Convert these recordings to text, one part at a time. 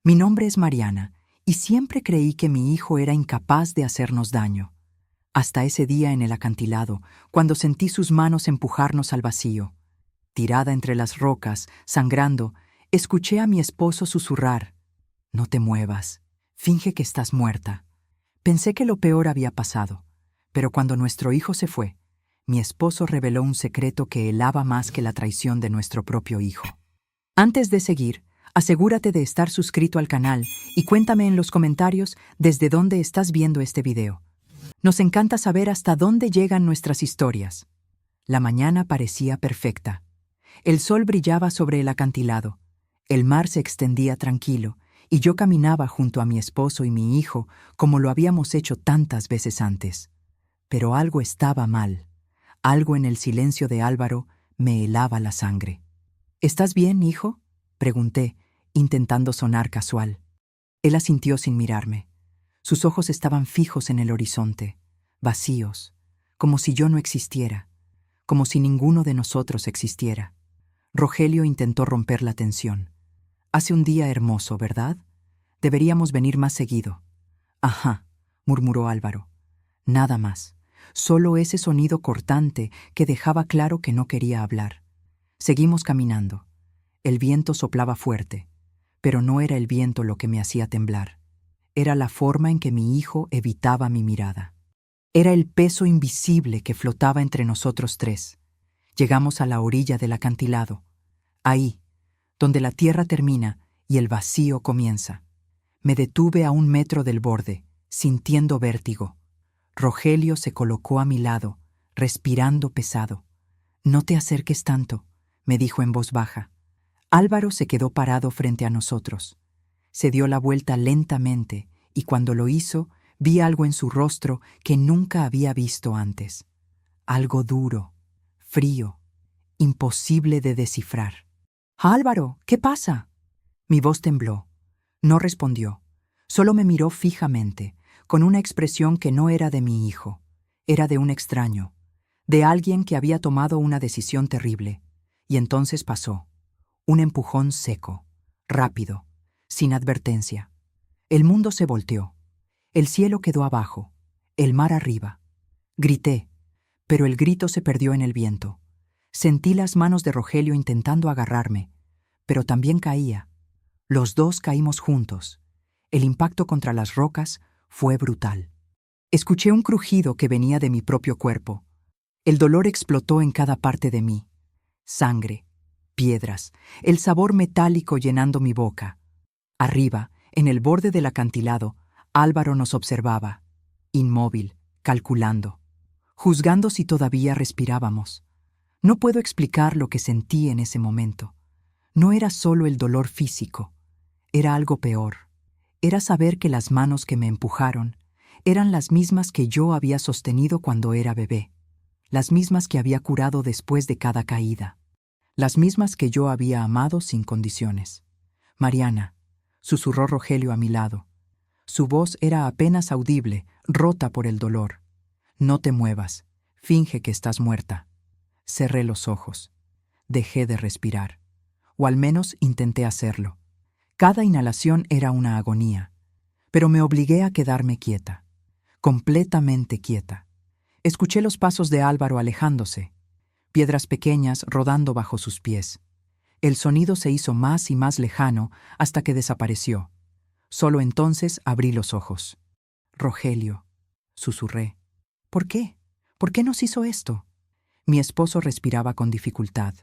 Mi nombre es Mariana, y siempre creí que mi hijo era incapaz de hacernos daño. Hasta ese día en el acantilado, cuando sentí sus manos empujarnos al vacío. Tirada entre las rocas, sangrando, escuché a mi esposo susurrar: «No te muevas, finge que estás muerta». Pensé que lo peor había pasado, pero cuando nuestro hijo se fue, mi esposo reveló un secreto que helaba más que la traición de nuestro propio hijo. Antes de seguir, asegúrate de estar suscrito al canal y cuéntame en los comentarios desde dónde estás viendo este video. Nos encanta saber hasta dónde llegan nuestras historias. La mañana parecía perfecta. El sol brillaba sobre el acantilado, el mar se extendía tranquilo y yo caminaba junto a mi esposo y mi hijo como lo habíamos hecho tantas veces antes. Pero algo estaba mal. Algo en el silencio de Álvaro me helaba la sangre. «¿Estás bien, hijo?», pregunté, intentando sonar casual. Él asintió sin mirarme. Sus ojos estaban fijos en el horizonte, vacíos, como si yo no existiera, como si ninguno de nosotros existiera. Rogelio intentó romper la tensión. «Hace un día hermoso, ¿verdad? Deberíamos venir más seguido». «Ajá», murmuró Álvaro. Nada más, solo ese sonido cortante que dejaba claro que no quería hablar. Seguimos caminando. El viento soplaba fuerte, pero no era el viento lo que me hacía temblar. Era la forma en que mi hijo evitaba mi mirada. Era el peso invisible que flotaba entre nosotros tres. Llegamos a la orilla del acantilado. Ahí, donde la tierra termina y el vacío comienza. Me detuve a 1 metro del borde, sintiendo vértigo. Rogelio se colocó a mi lado, respirando pesado. «No te acerques tanto», me dijo en voz baja. Álvaro se quedó parado frente a nosotros. Se dio la vuelta lentamente y cuando lo hizo, vi algo en su rostro que nunca había visto antes. Algo duro, frío, imposible de descifrar. «Álvaro, ¿qué pasa?». Mi voz tembló. No respondió. Solo me miró fijamente, con una expresión que no era de mi hijo. Era de un extraño, de alguien que había tomado una decisión terrible. Y entonces pasó. Un empujón seco, rápido, sin advertencia. El mundo se volteó. El cielo quedó abajo, el mar arriba. Grité, pero el grito se perdió en el viento. Sentí las manos de Rogelio intentando agarrarme, pero también caía. Los dos caímos juntos. El impacto contra las rocas fue brutal. Escuché un crujido que venía de mi propio cuerpo. El dolor explotó en cada parte de mí. Sangre, piedras, el sabor metálico llenando mi boca. Arriba, en el borde del acantilado, Álvaro nos observaba, inmóvil, calculando, juzgando si todavía respirábamos. No puedo explicar lo que sentí en ese momento. No era solo el dolor físico, era algo peor. Era saber que las manos que me empujaron eran las mismas que yo había sostenido cuando era bebé, las mismas que había curado después de cada caída, las mismas que yo había amado sin condiciones. «Mariana», susurró Rogelio a mi lado. Su voz era apenas audible, rota por el dolor. «No te muevas, finge que estás muerta». Cerré los ojos. Dejé de respirar, o al menos intenté hacerlo. Cada inhalación era una agonía, pero me obligué a quedarme quieta, completamente quieta. Escuché los pasos de Álvaro alejándose, piedras pequeñas rodando bajo sus pies. El sonido se hizo más y más lejano hasta que desapareció. Solo entonces abrí los ojos. «Rogelio», susurré. «¿Por qué? ¿Por qué nos hizo esto?». Mi esposo respiraba con dificultad.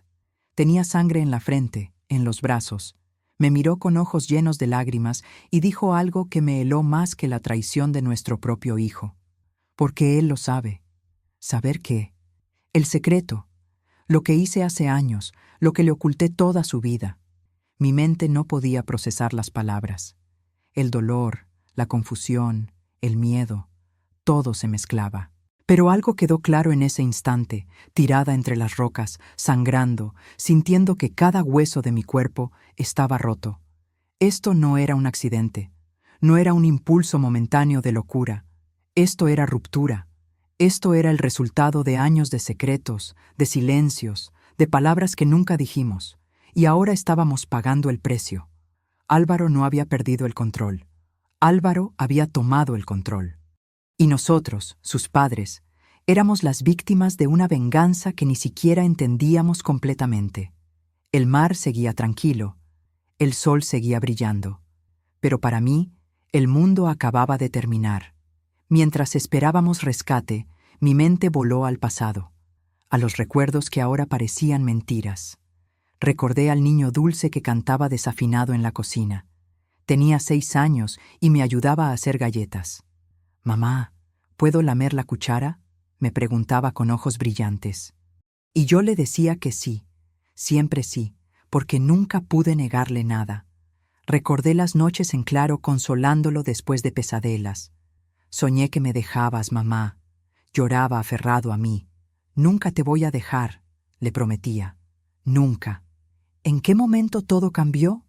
Tenía sangre en la frente, en los brazos. Me miró con ojos llenos de lágrimas y dijo algo que me heló más que la traición de nuestro propio hijo. Porque él lo sabe. ¿Saber qué? El secreto. Lo que hice hace años, lo que le oculté toda su vida. Mi mente no podía procesar las palabras. El dolor, la confusión, el miedo, todo se mezclaba. Pero algo quedó claro en ese instante, tirada entre las rocas, sangrando, sintiendo que cada hueso de mi cuerpo estaba roto. Esto no era un accidente, no era un impulso momentáneo de locura. Esto era ruptura. Esto era el resultado de años de secretos, de silencios, de palabras que nunca dijimos, y ahora estábamos pagando el precio. Álvaro no había perdido el control. Álvaro había tomado el control. Y nosotros, sus padres, éramos las víctimas de una venganza que ni siquiera entendíamos completamente. El mar seguía tranquilo, el sol seguía brillando, pero para mí, el mundo acababa de terminar. Mientras esperábamos rescate, mi mente voló al pasado, a los recuerdos que ahora parecían mentiras. Recordé al niño dulce que cantaba desafinado en la cocina. Tenía 6 años y me ayudaba a hacer galletas. «Mamá, ¿puedo lamer la cuchara?», me preguntaba con ojos brillantes. Y yo le decía que sí, siempre sí, porque nunca pude negarle nada. Recordé las noches en claro consolándolo después de pesadelas. Soñé que me dejabas, mamá. Lloraba aferrado a mí. «Nunca te voy a dejar», le prometía. Nunca. ¿En qué momento todo cambió?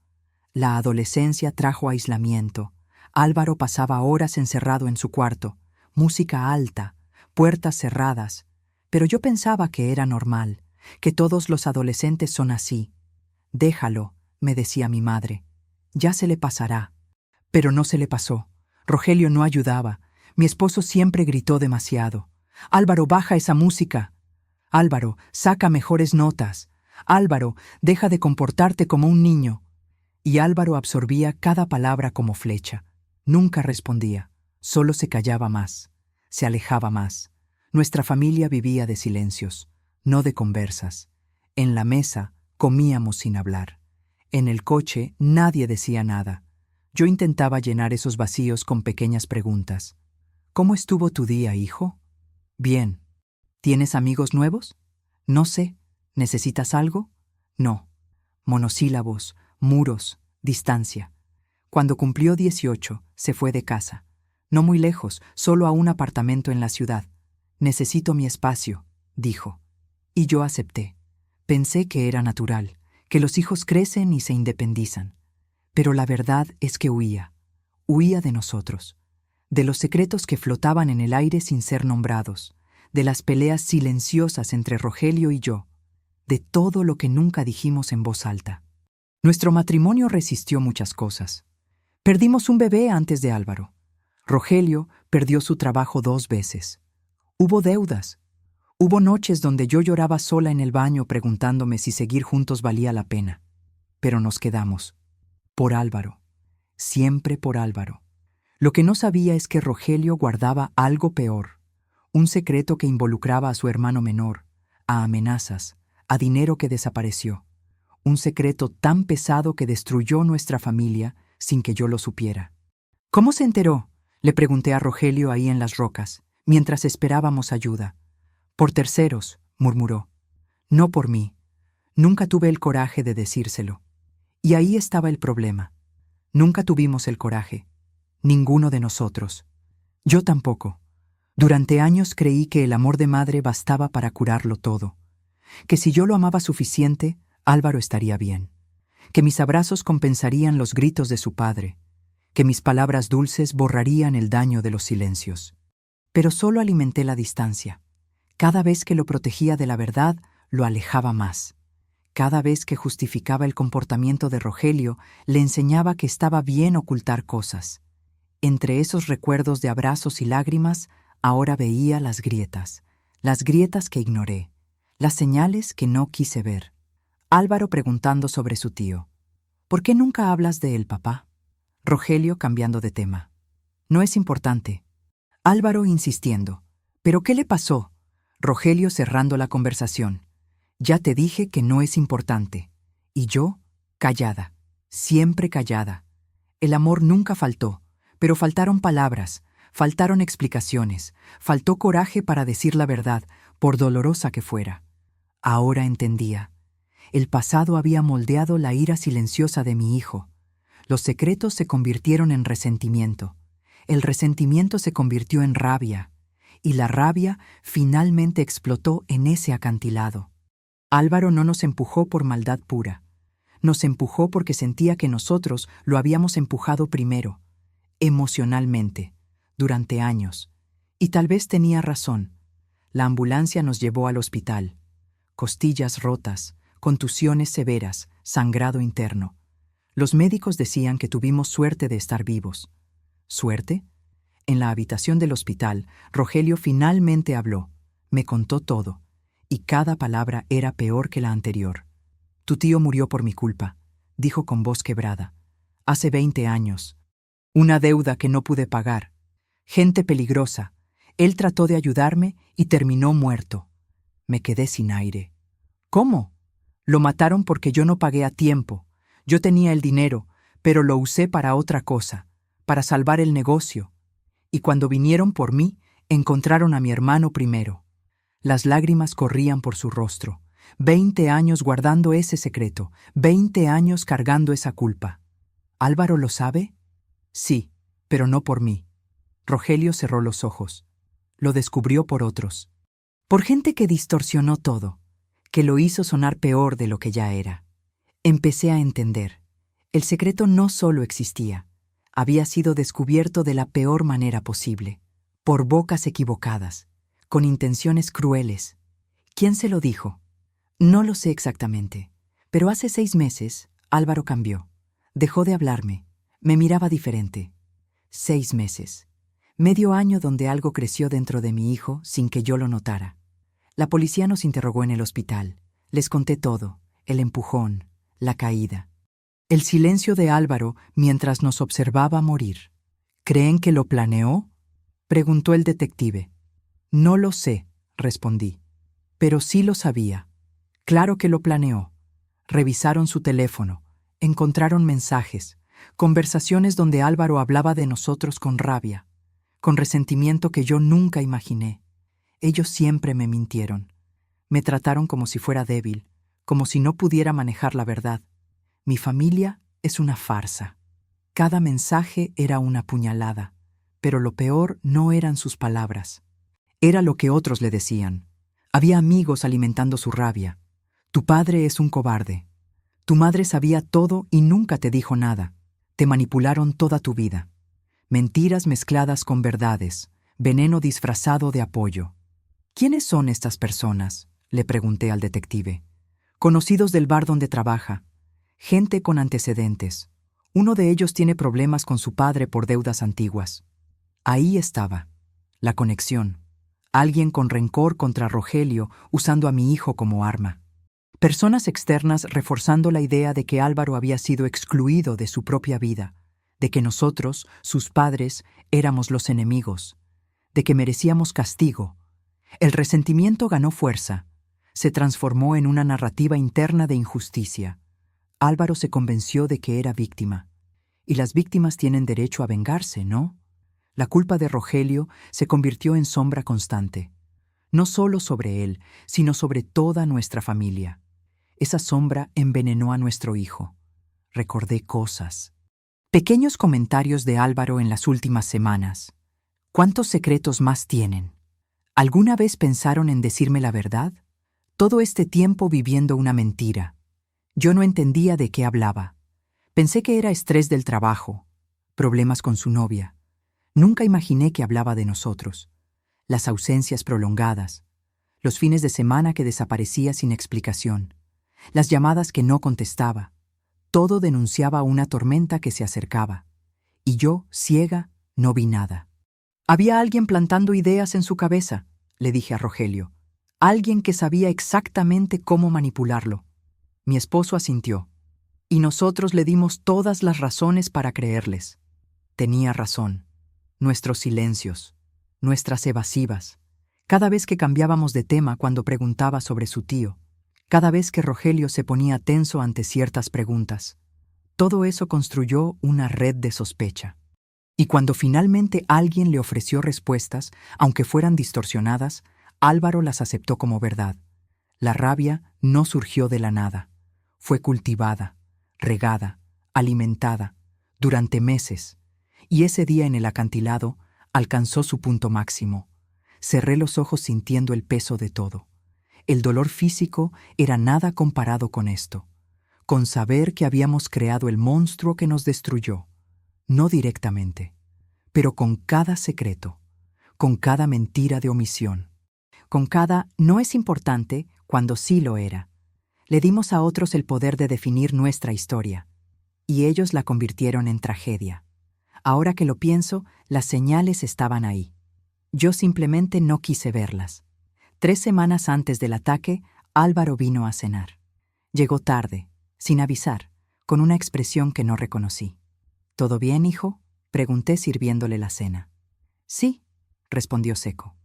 La adolescencia trajo aislamiento. Álvaro pasaba horas encerrado en su cuarto, música alta, puertas cerradas. Pero yo pensaba que era normal, que todos los adolescentes son así. «Déjalo», me decía mi madre. «Ya se le pasará». Pero no se le pasó. Rogelio no ayudaba. Mi esposo siempre gritó demasiado. «Álvaro, baja esa música». «Álvaro, saca mejores notas». «Álvaro, deja de comportarte como un niño». Y Álvaro absorbía cada palabra como flecha. Nunca respondía, solo se callaba más, se alejaba más. Nuestra familia vivía de silencios, no de conversas. En la mesa comíamos sin hablar. En el coche nadie decía nada. Yo intentaba llenar esos vacíos con pequeñas preguntas. «¿Cómo estuvo tu día, hijo?» «Bien». «¿Tienes amigos nuevos?» «No sé». «¿Necesitas algo?» «No». Monosílabos, muros, distancia. Cuando cumplió 18, se fue de casa. No muy lejos, solo a un apartamento en la ciudad. «Necesito mi espacio», dijo. Y yo acepté. Pensé que era natural, que los hijos crecen y se independizan. Pero la verdad es que huía. Huía de nosotros. De los secretos que flotaban en el aire sin ser nombrados. De las peleas silenciosas entre Rogelio y yo. De todo lo que nunca dijimos en voz alta. Nuestro matrimonio resistió muchas cosas. Perdimos un bebé antes de Álvaro. Rogelio perdió su trabajo 2 veces. Hubo deudas. Hubo noches donde yo lloraba sola en el baño preguntándome si seguir juntos valía la pena. Pero nos quedamos. Por Álvaro. Siempre por Álvaro. Lo que no sabía es que Rogelio guardaba algo peor. Un secreto que involucraba a su hermano menor, a amenazas, a dinero que desapareció. Un secreto tan pesado que destruyó nuestra familia sin que yo lo supiera. «¿Cómo se enteró?», le pregunté a Rogelio ahí en las rocas, mientras esperábamos ayuda. «Por terceros», murmuró. «No por mí. Nunca tuve el coraje de decírselo». Y ahí estaba el problema. Nunca tuvimos el coraje. Ninguno de nosotros. Yo tampoco. Durante años creí que el amor de madre bastaba para curarlo todo. Que si yo lo amaba suficiente, Álvaro estaría bien. Que mis abrazos compensarían los gritos de su padre. Que mis palabras dulces borrarían el daño de los silencios. Pero solo alimenté la distancia. Cada vez que lo protegía de la verdad, lo alejaba más. Cada vez que justificaba el comportamiento de Rogelio, le enseñaba que estaba bien ocultar cosas. Entre esos recuerdos de abrazos y lágrimas, ahora veía las grietas que ignoré, las señales que no quise ver. Álvaro preguntando sobre su tío. «¿Por qué nunca hablas de él, papá?» Rogelio cambiando de tema. «No es importante». Álvaro insistiendo. «¿Pero qué le pasó?» Rogelio cerrando la conversación. «Ya te dije que no es importante». Y yo, callada, siempre callada. El amor nunca faltó, pero faltaron palabras, faltaron explicaciones, faltó coraje para decir la verdad, por dolorosa que fuera. Ahora entendía. El pasado había moldeado la ira silenciosa de mi hijo. Los secretos se convirtieron en resentimiento. El resentimiento se convirtió en rabia. Y la rabia finalmente explotó en ese acantilado. Álvaro no nos empujó por maldad pura. Nos empujó porque sentía que nosotros lo habíamos empujado primero, emocionalmente, durante años. Y tal vez tenía razón. La ambulancia nos llevó al hospital. Costillas rotas, contusiones severas, sangrado interno. Los médicos decían que tuvimos suerte de estar vivos. ¿Suerte? En la habitación del hospital, Rogelio finalmente habló. Me contó todo, y cada palabra era peor que la anterior. Tu tío murió por mi culpa, dijo con voz quebrada. Hace 20 años. Una deuda que no pude pagar. Gente peligrosa. Él trató de ayudarme y terminó muerto. Me quedé sin aire. ¿Cómo? Lo mataron porque yo no pagué a tiempo. Yo tenía el dinero, pero lo usé para otra cosa, para salvar el negocio. Y cuando vinieron por mí, encontraron a mi hermano primero. Las lágrimas corrían por su rostro. 20 años guardando ese secreto, 20 años cargando esa culpa. ¿Álvaro lo sabe? Sí, pero no por mí. Rogelio cerró los ojos. Lo descubrió por otros. Por gente que distorsionó todo, que lo hizo sonar peor de lo que ya era. Empecé a entender. El secreto no solo existía, había sido descubierto de la peor manera posible, por bocas equivocadas, con intenciones crueles. ¿Quién se lo dijo? No lo sé exactamente, pero hace 6 meses Álvaro cambió. Dejó de hablarme, me miraba diferente. 6 meses. Medio año donde algo creció dentro de mi hijo sin que yo lo notara. La policía nos interrogó en el hospital. Les conté todo, el empujón, la caída. El silencio de Álvaro mientras nos observaba morir. ¿Creen que lo planeó?, preguntó el detective. No lo sé, respondí. Pero sí lo sabía. Claro que lo planeó. Revisaron su teléfono, encontraron mensajes, conversaciones donde Álvaro hablaba de nosotros con rabia, con resentimiento que yo nunca imaginé. Ellos siempre me mintieron. Me trataron como si fuera débil, como si no pudiera manejar la verdad. Mi familia es una farsa. Cada mensaje era una puñalada, pero lo peor no eran sus palabras. Era lo que otros le decían. Había amigos alimentando su rabia. Tu padre es un cobarde. Tu madre sabía todo y nunca te dijo nada. Te manipularon toda tu vida. Mentiras mezcladas con verdades, veneno disfrazado de apoyo. ¿Quiénes son estas personas?, le pregunté al detective. Conocidos del bar donde trabaja. Gente con antecedentes. Uno de ellos tiene problemas con su padre por deudas antiguas. Ahí estaba, la conexión. Alguien con rencor contra Rogelio usando a mi hijo como arma. Personas externas reforzando la idea de que Álvaro había sido excluido de su propia vida, de que nosotros, sus padres, éramos los enemigos, de que merecíamos castigo. El resentimiento ganó fuerza, se transformó en una narrativa interna de injusticia. Álvaro se convenció de que era víctima. Y las víctimas tienen derecho a vengarse, ¿no? La culpa de Rogelio se convirtió en sombra constante. No solo sobre él, sino sobre toda nuestra familia. Esa sombra envenenó a nuestro hijo. Recordé cosas. Pequeños comentarios de Álvaro en las últimas semanas. ¿Cuántos secretos más tienen? ¿Alguna vez pensaron en decirme la verdad? Todo este tiempo viviendo una mentira. Yo no entendía de qué hablaba. Pensé que era estrés del trabajo, problemas con su novia. Nunca imaginé que hablaba de nosotros. Las ausencias prolongadas, los fines de semana que desaparecía sin explicación, las llamadas que no contestaba. Todo denunciaba una tormenta que se acercaba. Y yo, ciega, no vi nada. Había alguien plantando ideas en su cabeza, le dije a Rogelio. Alguien que sabía exactamente cómo manipularlo. Mi esposo asintió. Y nosotros le dimos todas las razones para creerles. Tenía razón. Nuestros silencios, nuestras evasivas, cada vez que cambiábamos de tema cuando preguntaba sobre su tío, cada vez que Rogelio se ponía tenso ante ciertas preguntas. Todo eso construyó una red de sospecha. Y cuando finalmente alguien le ofreció respuestas, aunque fueran distorsionadas, Álvaro las aceptó como verdad. La rabia no surgió de la nada. Fue cultivada, regada, alimentada, durante meses. Y ese día en el acantilado alcanzó su punto máximo. Cerré los ojos sintiendo el peso de todo. El dolor físico era nada comparado con esto, con saber que habíamos creado el monstruo que nos destruyó. No directamente, pero con cada secreto, con cada mentira de omisión, con cada no es importante cuando sí lo era. Le dimos a otros el poder de definir nuestra historia. y ellos la convirtieron en tragedia. Ahora que lo pienso, las señales estaban ahí. Yo simplemente no quise verlas. 3 semanas antes del ataque, Álvaro vino a cenar. Llegó tarde, sin avisar, con una expresión que no reconocí. ¿Todo bien, hijo?, pregunté sirviéndole la cena. Sí, respondió seco.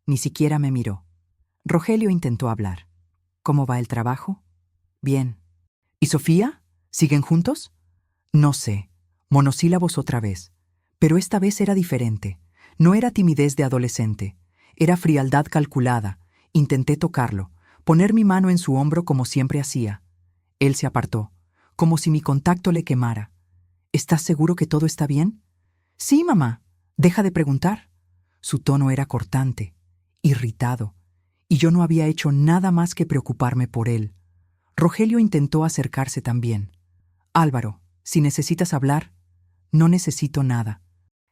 Ni siquiera me miró. Rogelio intentó hablar. ¿Cómo va el trabajo? Bien. ¿Y Sofía? ¿Siguen juntos? No sé. Monosílabos otra vez. Pero esta vez era diferente. No era timidez de adolescente. Era frialdad calculada. Intenté tocarlo, poner mi mano en su hombro como siempre hacía. Él se apartó, como si mi contacto le quemara. ¿Estás seguro que todo está bien? Sí, mamá. Deja de preguntar. Su tono era cortante, irritado, y yo no había hecho nada más que preocuparme por él. Rogelio intentó acercarse también. Álvaro, si necesitas hablar, no necesito nada.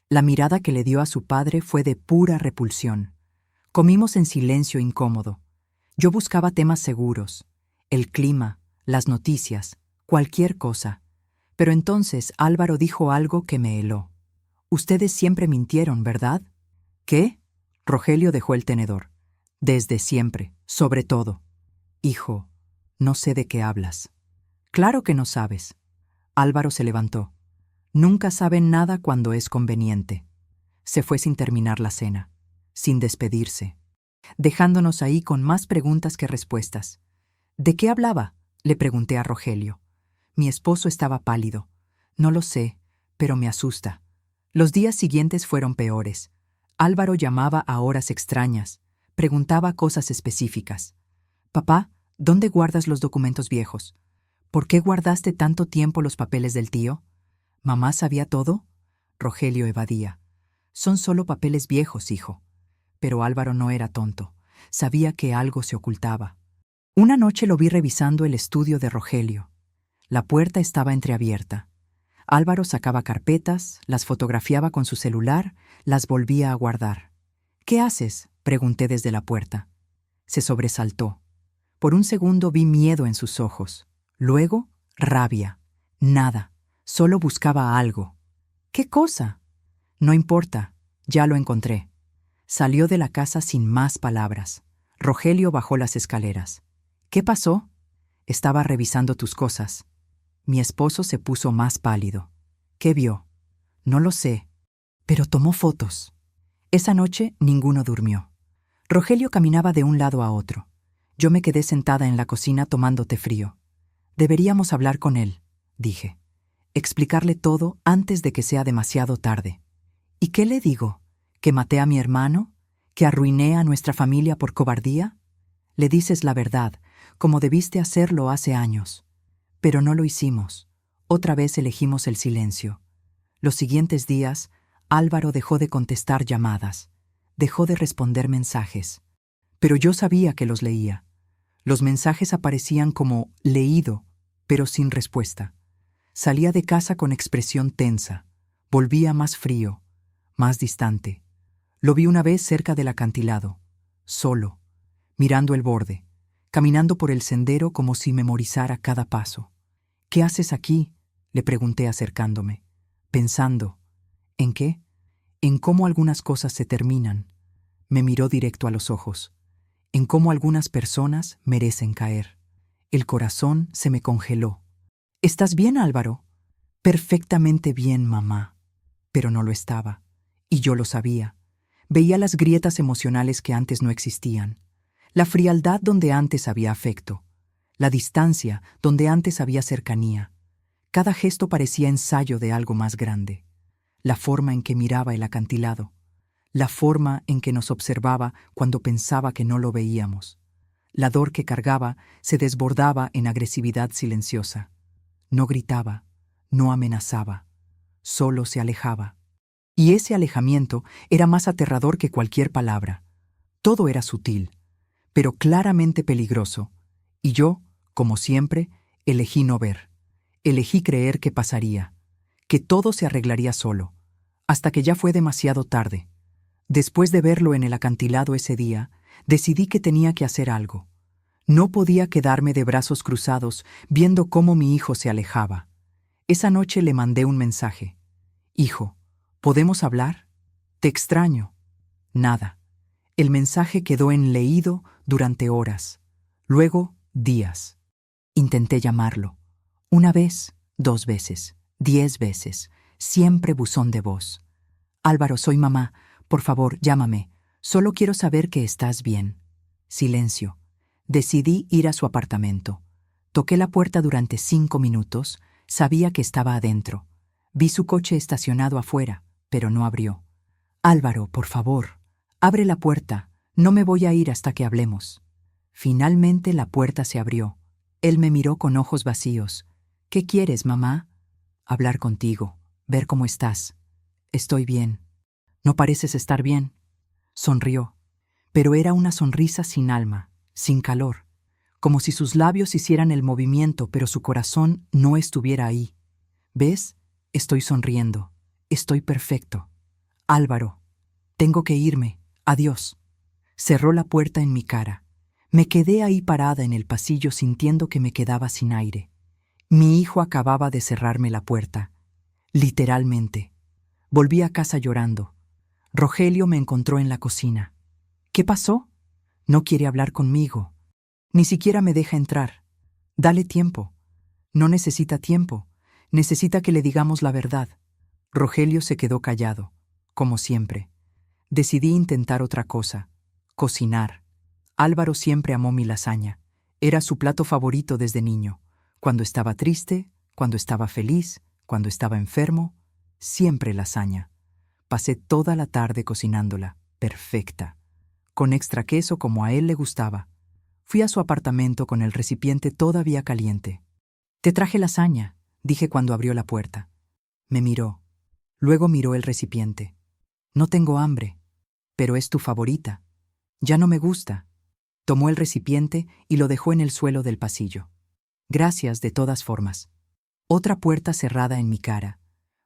La mirada que le dio a su padre fue de pura repulsión. Comimos en silencio incómodo. Yo buscaba temas seguros, el clima, las noticias, cualquier cosa. Pero entonces Álvaro dijo algo que me heló. Ustedes siempre mintieron, ¿verdad? ¿Qué? Rogelio dejó el tenedor. Desde siempre, sobre todo. Hijo, no sé de qué hablas. Claro que no sabes. Álvaro se levantó. Nunca saben nada cuando es conveniente. Se fue sin terminar la cena, sin despedirse, dejándonos ahí con más preguntas que respuestas. ¿De qué hablaba?, le pregunté a Rogelio. Mi esposo estaba pálido. No lo sé, pero me asusta. Los días siguientes fueron peores. Álvaro llamaba a horas extrañas, preguntaba cosas específicas. Papá, ¿dónde guardas los documentos viejos? ¿Por qué guardaste tanto tiempo los papeles del tío? ¿Mamá sabía todo? Rogelio evadía. Son solo papeles viejos, hijo. Pero Álvaro no era tonto. Sabía que algo se ocultaba. Una noche lo vi revisando el estudio de Rogelio. La puerta estaba entreabierta. Álvaro sacaba carpetas, las fotografiaba con su celular, las volvía a guardar. ¿Qué haces?, pregunté desde la puerta. Se sobresaltó. Por un segundo vi miedo en sus ojos. Luego, rabia. Nada. Solo buscaba algo. ¿Qué cosa? No importa. Ya lo encontré. Salió de la casa sin más palabras. Rogelio bajó las escaleras. ¿Qué pasó? Estaba revisando tus cosas. Mi esposo se puso más pálido. ¿Qué vio? No lo sé, pero tomó fotos. Esa noche ninguno durmió. Rogelio caminaba de un lado a otro. Yo me quedé sentada en la cocina tomando té frío. Deberíamos hablar con él, dije. Explicarle todo antes de que sea demasiado tarde. ¿Y qué le digo? ¿Que maté a mi hermano? ¿Que arruiné a nuestra familia por cobardía? Le dices la verdad, como debiste hacerlo hace años. Pero no lo hicimos. Otra vez elegimos el silencio. Los siguientes días, Álvaro dejó de contestar llamadas, dejó de responder mensajes. Pero yo sabía que los leía. Los mensajes aparecían como leído, pero sin respuesta. Salía de casa con expresión tensa, volvía más frío, más distante. Lo vi una vez cerca del acantilado, solo, mirando el borde, caminando por el sendero como si memorizara cada paso. ¿Qué haces aquí?, le pregunté acercándome, pensando. ¿En qué? En cómo algunas cosas se terminan. Me miró directo a los ojos. En cómo algunas personas merecen caer. El corazón se me congeló. ¿Estás bien, Álvaro? Perfectamente bien, mamá. Pero no lo estaba. Y yo lo sabía. Veía las grietas emocionales que antes no existían. La frialdad donde antes había afecto. La distancia donde antes había cercanía. Cada gesto parecía ensayo de algo más grande. La forma en que miraba el acantilado. La forma en que nos observaba cuando pensaba que no lo veíamos. La dor que cargaba se desbordaba en agresividad silenciosa. No gritaba, no amenazaba, solo se alejaba. Y ese alejamiento era más aterrador que cualquier palabra. Todo era sutil, pero claramente peligroso. Y yo, como siempre, elegí no ver. Elegí creer que pasaría, que todo se arreglaría solo, hasta que ya fue demasiado tarde. Después de verlo en el acantilado ese día, decidí que tenía que hacer algo. No podía quedarme de brazos cruzados viendo cómo mi hijo se alejaba. Esa noche le mandé un mensaje. Hijo, ¿podemos hablar? Te extraño. Nada. El mensaje quedó en leído durante horas, luego días. Intenté llamarlo. Una vez, 2 veces, 10 veces, siempre buzón de voz. Álvaro, soy mamá. Por favor, llámame. Solo quiero saber que estás bien. Silencio. Decidí ir a su apartamento. Toqué la puerta durante 5 minutos. Sabía que estaba adentro. Vi su coche estacionado afuera, pero no abrió. Álvaro, por favor, abre la puerta. No me voy a ir hasta que hablemos. Finalmente la puerta se abrió. Él me miró con ojos vacíos. ¿Qué quieres, mamá? Hablar contigo, ver cómo estás. Estoy bien. No pareces estar bien. Sonrió, pero era una sonrisa sin alma, sin calor, como si sus labios hicieran el movimiento, pero su corazón no estuviera ahí. ¿Ves? Estoy sonriendo. Estoy perfecto. Álvaro, tengo que irme. Adiós. Cerró la puerta en mi cara. Me quedé ahí parada en el pasillo sintiendo que me quedaba sin aire. Mi hijo acababa de cerrarme la puerta. Literalmente. Volví a casa llorando. Rogelio me encontró en la cocina. ¿Qué pasó? No quiere hablar conmigo. Ni siquiera me deja entrar. Dale tiempo. No necesita tiempo. Necesita que le digamos la verdad. Rogelio se quedó callado, como siempre. Decidí intentar otra cosa. Cocinar. Álvaro siempre amó mi lasaña. Era su plato favorito desde niño. Cuando estaba triste, cuando estaba feliz, cuando estaba enfermo, siempre lasaña. Pasé toda la tarde cocinándola, perfecta, con extra queso como a él le gustaba. Fui a su apartamento con el recipiente todavía caliente. «Te traje lasaña», dije cuando abrió la puerta. Me miró. Luego miró el recipiente. «No tengo hambre, pero es tu favorita. Ya no me gusta». Tomó el recipiente y lo dejó en el suelo del pasillo. «Gracias de todas formas». Otra puerta cerrada en mi cara.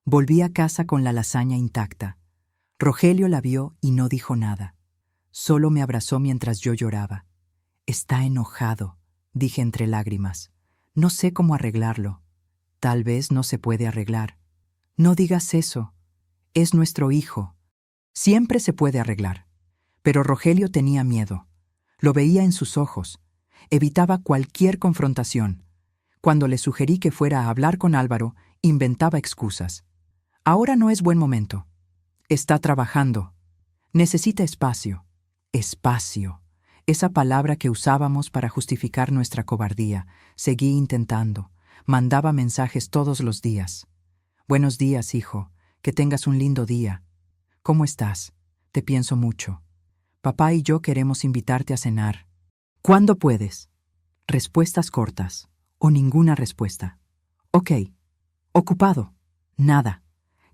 Volví a casa con la lasaña intacta. Rogelio la vio y no dijo nada. Solo me abrazó mientras yo lloraba. «Está enojado», dije entre lágrimas. «No sé cómo arreglarlo. Tal vez no se puede arreglar». «No digas eso. Es nuestro hijo. Siempre se puede arreglar». Pero Rogelio tenía miedo. Lo veía en sus ojos. Evitaba cualquier confrontación. Cuando le sugerí que fuera a hablar con Álvaro, inventaba excusas. «Ahora no es buen momento. Está trabajando. Necesita espacio». Espacio. Esa palabra que usábamos para justificar nuestra cobardía. Seguí intentando. Mandaba mensajes todos los días. «Buenos días, hijo. Que tengas un lindo día. ¿Cómo estás? Te pienso mucho. Papá y yo queremos invitarte a cenar. ¿Cuándo puedes?» Respuestas cortas. O ninguna respuesta. «Ok. Ocupado». Nada.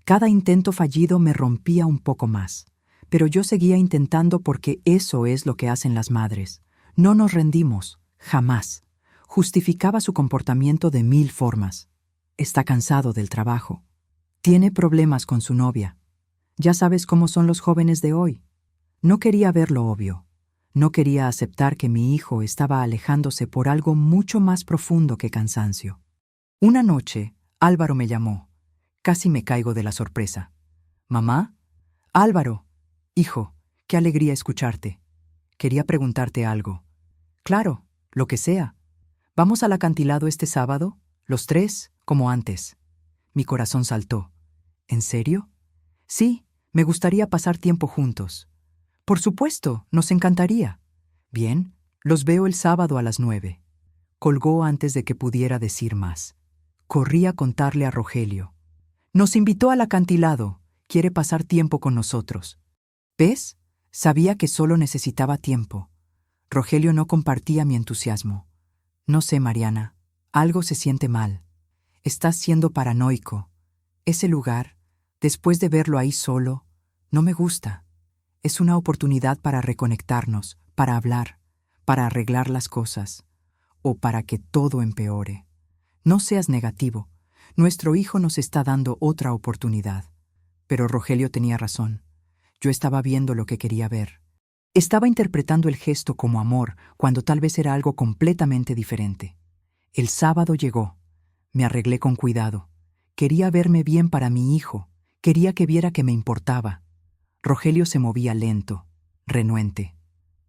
Cada intento fallido me rompía un poco más. Pero yo seguía intentando porque eso es lo que hacen las madres. No nos rendimos. Jamás. Justificaba su comportamiento de 1000 formas. Está cansado del trabajo. Tiene problemas con su novia. Ya sabes cómo son los jóvenes de hoy. No quería ver lo obvio. No quería aceptar que mi hijo estaba alejándose por algo mucho más profundo que cansancio. Una noche, Álvaro me llamó. Casi me caigo de la sorpresa. «¿Mamá?» «Álvaro. Hijo, qué alegría escucharte. Quería preguntarte algo». «Claro, lo que sea. ¿Vamos al acantilado este sábado? Los 3, como antes». Mi corazón saltó. «¿En serio?» «Sí, me gustaría pasar tiempo juntos». «Por supuesto, nos encantaría». «Bien, los veo el sábado a las 9». Colgó antes de que pudiera decir más. Corrí a contarle a Rogelio. «Nos invitó al acantilado. Quiere pasar tiempo con nosotros». ¿Ves? Sabía que solo necesitaba tiempo. Rogelio no compartía mi entusiasmo. «No sé, Mariana. Algo se siente mal. Estás siendo paranoico. Ese lugar, después de verlo ahí solo, no me gusta. Es una oportunidad para reconectarnos, para hablar, para arreglar las cosas, o para que todo empeore. No seas negativo. Nuestro hijo nos está dando otra oportunidad». Pero Rogelio tenía razón. Yo estaba viendo lo que quería ver. Estaba interpretando el gesto como amor, cuando tal vez era algo completamente diferente. El sábado llegó. Me arreglé con cuidado. Quería verme bien para mi hijo, quería que viera que me importaba. Rogelio se movía lento, renuente.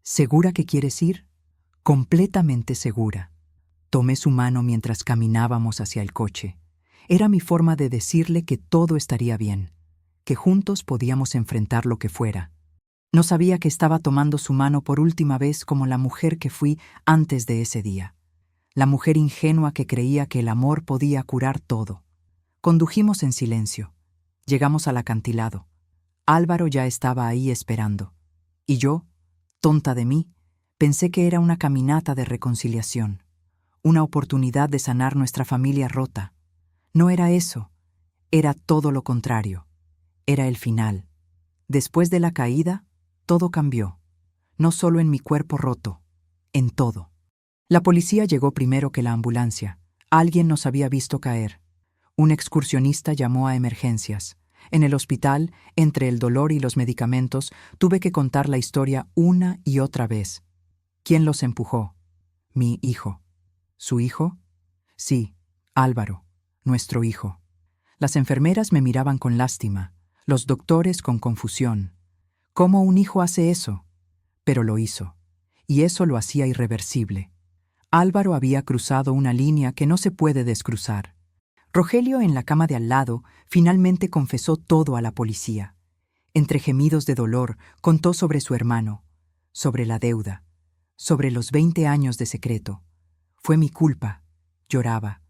¿Segura que quieres ir? Completamente segura. Tomé su mano mientras caminábamos hacia el coche. Era mi forma de decirle que todo estaría bien, que juntos podíamos enfrentar lo que fuera. No sabía que estaba tomando su mano por última vez como la mujer que fui antes de ese día. La mujer ingenua que creía que el amor podía curar todo. Condujimos en silencio. Llegamos al acantilado. Álvaro ya estaba ahí esperando. Y yo, tonta de mí, pensé que era una caminata de reconciliación, una oportunidad de sanar nuestra familia rota. No era eso, era todo lo contrario. Era el final. Después de la caída, todo cambió. No solo en mi cuerpo roto, en todo. La policía llegó primero que la ambulancia. Alguien nos había visto caer. Un excursionista llamó a emergencias. En el hospital, entre el dolor y los medicamentos, tuve que contar la historia una y otra vez. ¿Quién los empujó? Mi hijo. ¿Su hijo? Sí, Álvaro, nuestro hijo. Las enfermeras me miraban con lástima, los doctores con confusión. ¿Cómo un hijo hace eso? Pero lo hizo, y eso lo hacía irreversible. Álvaro había cruzado una línea que no se puede descruzar. Rogelio, en la cama de al lado, finalmente confesó todo a la policía. Entre gemidos de dolor, contó sobre su hermano, sobre la deuda, sobre los 20 años de secreto. Fue mi culpa, lloraba.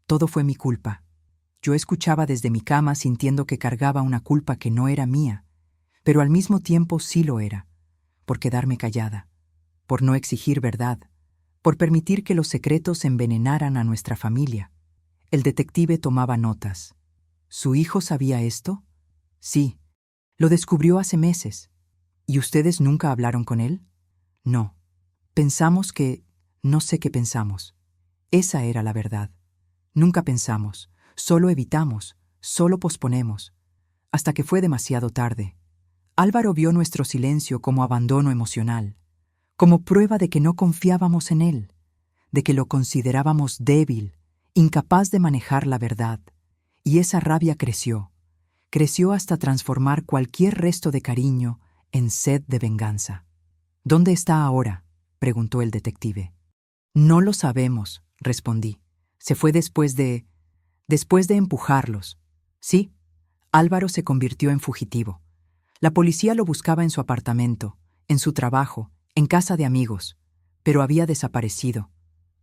Todo fue mi culpa. Yo escuchaba desde mi cama sintiendo que cargaba una culpa que no era mía, pero al mismo tiempo sí lo era, por quedarme callada, por no exigir verdad, por permitir que los secretos envenenaran a nuestra familia. El detective tomaba notas. ¿Su hijo sabía esto? Sí, lo descubrió hace meses. ¿Y ustedes nunca hablaron con él? No. Pensamos que... no sé qué pensamos. Esa era la verdad. Nunca pensamos, solo evitamos, solo posponemos, hasta que fue demasiado tarde. Álvaro vio nuestro silencio como abandono emocional, como prueba de que no confiábamos en él, de que lo considerábamos débil, incapaz de manejar la verdad. Y esa rabia creció hasta transformar cualquier resto de cariño en sed de venganza. ¿Dónde está ahora?, preguntó el detective. No lo sabemos, respondí. Se fue después de empujarlos. Sí, Álvaro se convirtió en fugitivo. La policía lo buscaba en su apartamento, en su trabajo, en casa de amigos, pero había desaparecido.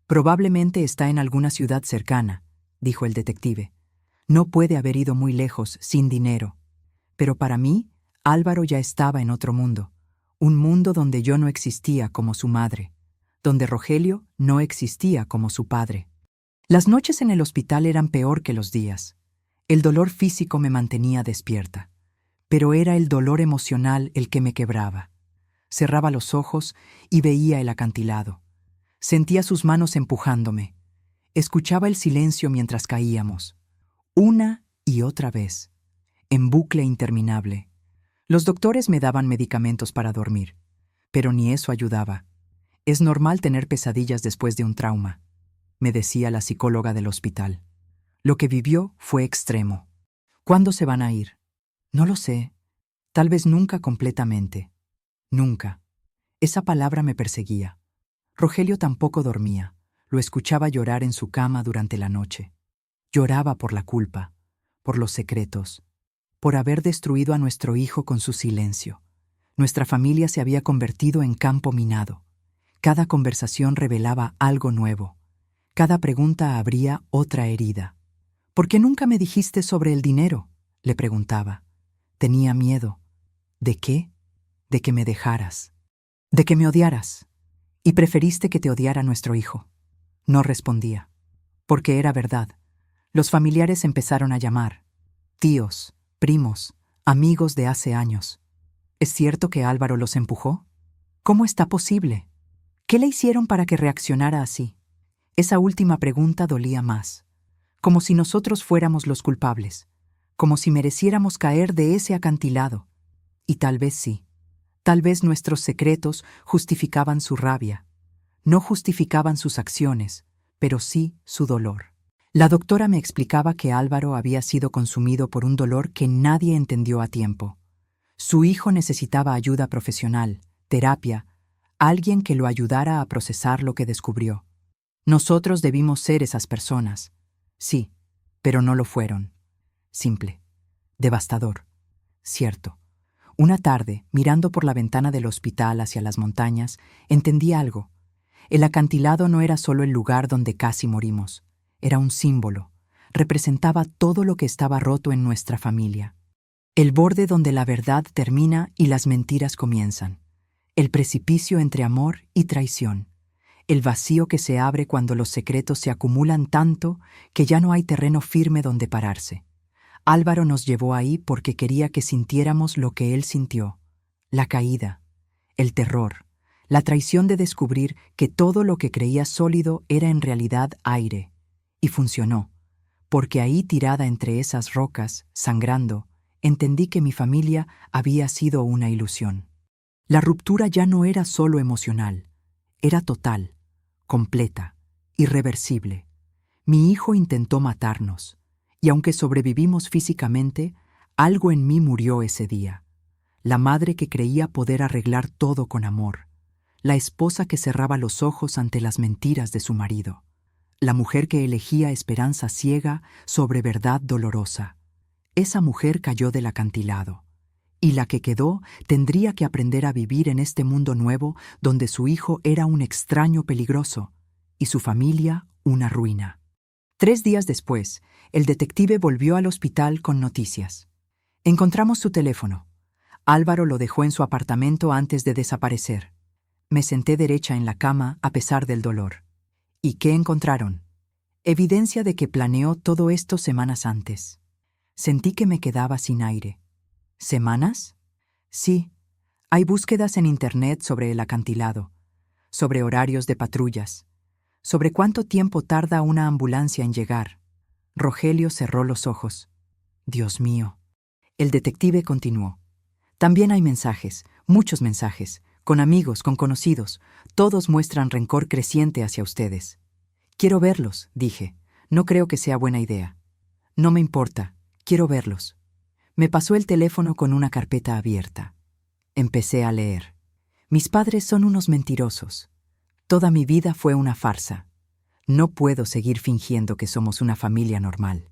Probablemente está en alguna ciudad cercana, dijo el detective. No puede haber ido muy lejos, sin dinero. Pero para mí, Álvaro ya estaba en otro mundo, un mundo donde yo no existía como su madre, donde Rogelio no existía como su padre. Las noches en el hospital eran peor que los días. El dolor físico me mantenía despierta, pero era el dolor emocional el que me quebraba. Cerraba los ojos y veía el acantilado. Sentía sus manos empujándome. Escuchaba el silencio mientras caíamos. Una y otra vez, en bucle interminable. Los doctores me daban medicamentos para dormir, pero ni eso ayudaba. Es normal tener pesadillas después de un trauma, me decía la psicóloga del hospital. Lo que vivió fue extremo. ¿Cuándo se van a ir? No lo sé. Tal vez nunca completamente. Nunca. Esa palabra me perseguía. Rogelio tampoco dormía. Lo escuchaba llorar en su cama durante la noche. Lloraba por la culpa, por los secretos, por haber destruido a nuestro hijo con su silencio. Nuestra familia se había convertido en campo minado. Cada conversación revelaba algo nuevo. Cada pregunta abría otra herida. ¿Por qué nunca me dijiste sobre el dinero?, le preguntaba. Tenía miedo. ¿De qué? De que me dejaras. De que me odiaras. Y preferiste que te odiara nuestro hijo. No respondía. Porque era verdad. Los familiares empezaron a llamar. Tíos, primos, amigos de hace años. ¿Es cierto que Álvaro los empujó? ¿Cómo está posible? ¿Qué le hicieron para que reaccionara así? Esa última pregunta dolía más. Como si nosotros fuéramos los culpables. Como si mereciéramos caer de ese acantilado. Y tal vez sí. Tal vez nuestros secretos justificaban su rabia. No justificaban sus acciones, pero sí su dolor. La doctora me explicaba que Álvaro había sido consumido por un dolor que nadie entendió a tiempo. Su hijo necesitaba ayuda profesional, terapia, alguien que lo ayudara a procesar lo que descubrió. Nosotros debimos ser esas personas. Sí, pero no lo fueron. Simple. Devastador. Cierto. Una tarde, mirando por la ventana del hospital hacia las montañas, entendí algo. El acantilado no era solo el lugar donde casi morimos. Era un símbolo. Representaba todo lo que estaba roto en nuestra familia. El borde donde la verdad termina y las mentiras comienzan. El precipicio entre amor y traición. El vacío que se abre cuando los secretos se acumulan tanto que ya no hay terreno firme donde pararse. Álvaro nos llevó ahí porque quería que sintiéramos lo que él sintió. La caída, el terror, la traición de descubrir que todo lo que creía sólido era en realidad aire. Y funcionó, porque ahí tirada entre esas rocas, sangrando, entendí que mi familia había sido una ilusión. La ruptura ya no era solo emocional, era total, completa, irreversible. Mi hijo intentó matarnos, y aunque sobrevivimos físicamente, algo en mí murió ese día. La madre que creía poder arreglar todo con amor, la esposa que cerraba los ojos ante las mentiras de su marido, la mujer que elegía esperanza ciega sobre verdad dolorosa. Esa mujer cayó del acantilado, y la que quedó tendría que aprender a vivir en este mundo nuevo donde su hijo era un extraño peligroso y su familia una ruina. 3 días después, el detective volvió al hospital con noticias. Encontramos su teléfono. Álvaro lo dejó en su apartamento antes de desaparecer. Me senté derecha en la cama a pesar del dolor. ¿Y qué encontraron? Evidencia de que planeó todo esto semanas antes. Sentí que me quedaba sin aire. ¿Semanas? Sí. Hay búsquedas en Internet sobre el acantilado, sobre horarios de patrullas, sobre cuánto tiempo tarda una ambulancia en llegar. Rogelio cerró los ojos. Dios mío. El detective continuó. También hay mensajes, muchos mensajes, con amigos, con conocidos. Todos muestran rencor creciente hacia ustedes. Quiero verlos, dije. No creo que sea buena idea. No me importa. Quiero verlos. Me pasó el teléfono con una carpeta abierta. Empecé a leer. Mis padres son unos mentirosos. Toda mi vida fue una farsa. No puedo seguir fingiendo que somos una familia normal.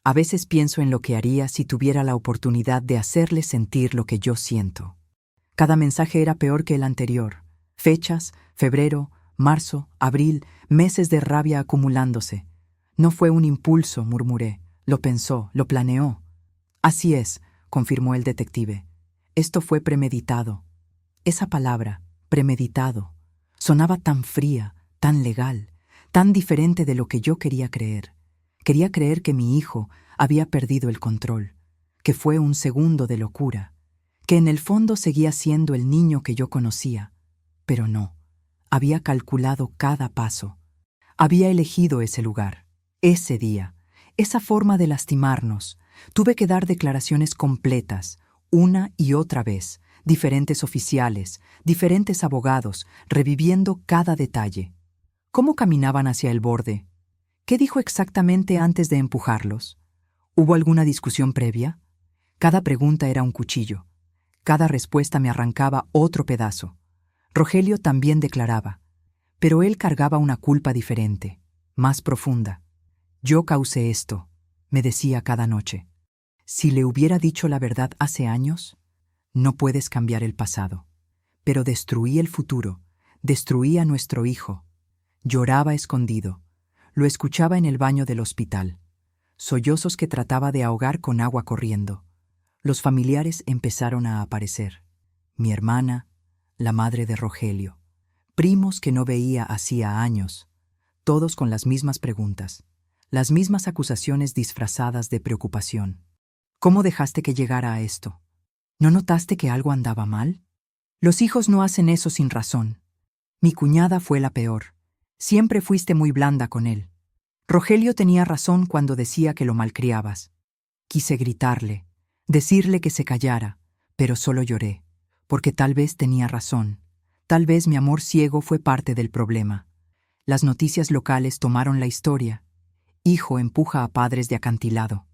A veces pienso en lo que haría si tuviera la oportunidad de hacerles sentir lo que yo siento. Cada mensaje era peor que el anterior. Fechas, febrero, marzo, abril, meses de rabia acumulándose. No fue un impulso, murmuré. Lo pensó, lo planeó. Así es, confirmó el detective. Esto fue premeditado. Esa palabra, premeditado, sonaba tan fría, tan legal, tan diferente de lo que yo quería creer. Quería creer que mi hijo había perdido el control, que fue un segundo de locura, que en el fondo seguía siendo el niño que yo conocía. Pero no, había calculado cada paso. Había elegido ese lugar, ese día, esa forma de lastimarnos. Tuve que dar declaraciones completas, una y otra vez, diferentes oficiales, diferentes abogados, reviviendo cada detalle. ¿Cómo caminaban hacia el borde? ¿Qué dijo exactamente antes de empujarlos? ¿Hubo alguna discusión previa? Cada pregunta era un cuchillo. Cada respuesta me arrancaba otro pedazo. Rogelio también declaraba, pero él cargaba una culpa diferente, más profunda. Yo causé esto, me decía cada noche. Si le hubiera dicho la verdad hace años, no puedes cambiar el pasado. Pero destruí el futuro, destruí a nuestro hijo. Lloraba escondido. Lo escuchaba en el baño del hospital. Sollozos que trataba de ahogar con agua corriendo. Los familiares empezaron a aparecer. Mi hermana, la madre de Rogelio. Primos que no veía hacía años. Todos con las mismas preguntas. Las mismas acusaciones disfrazadas de preocupación. ¿Cómo dejaste que llegara a esto? ¿No notaste que algo andaba mal? Los hijos no hacen eso sin razón. Mi cuñada fue la peor. Siempre fuiste muy blanda con él. Rogelio tenía razón cuando decía que lo malcriabas. Quise gritarle, decirle que se callara, pero solo lloré, porque tal vez tenía razón. Tal vez mi amor ciego fue parte del problema. Las noticias locales tomaron la historia, Hijo empuja a padres de acantilado.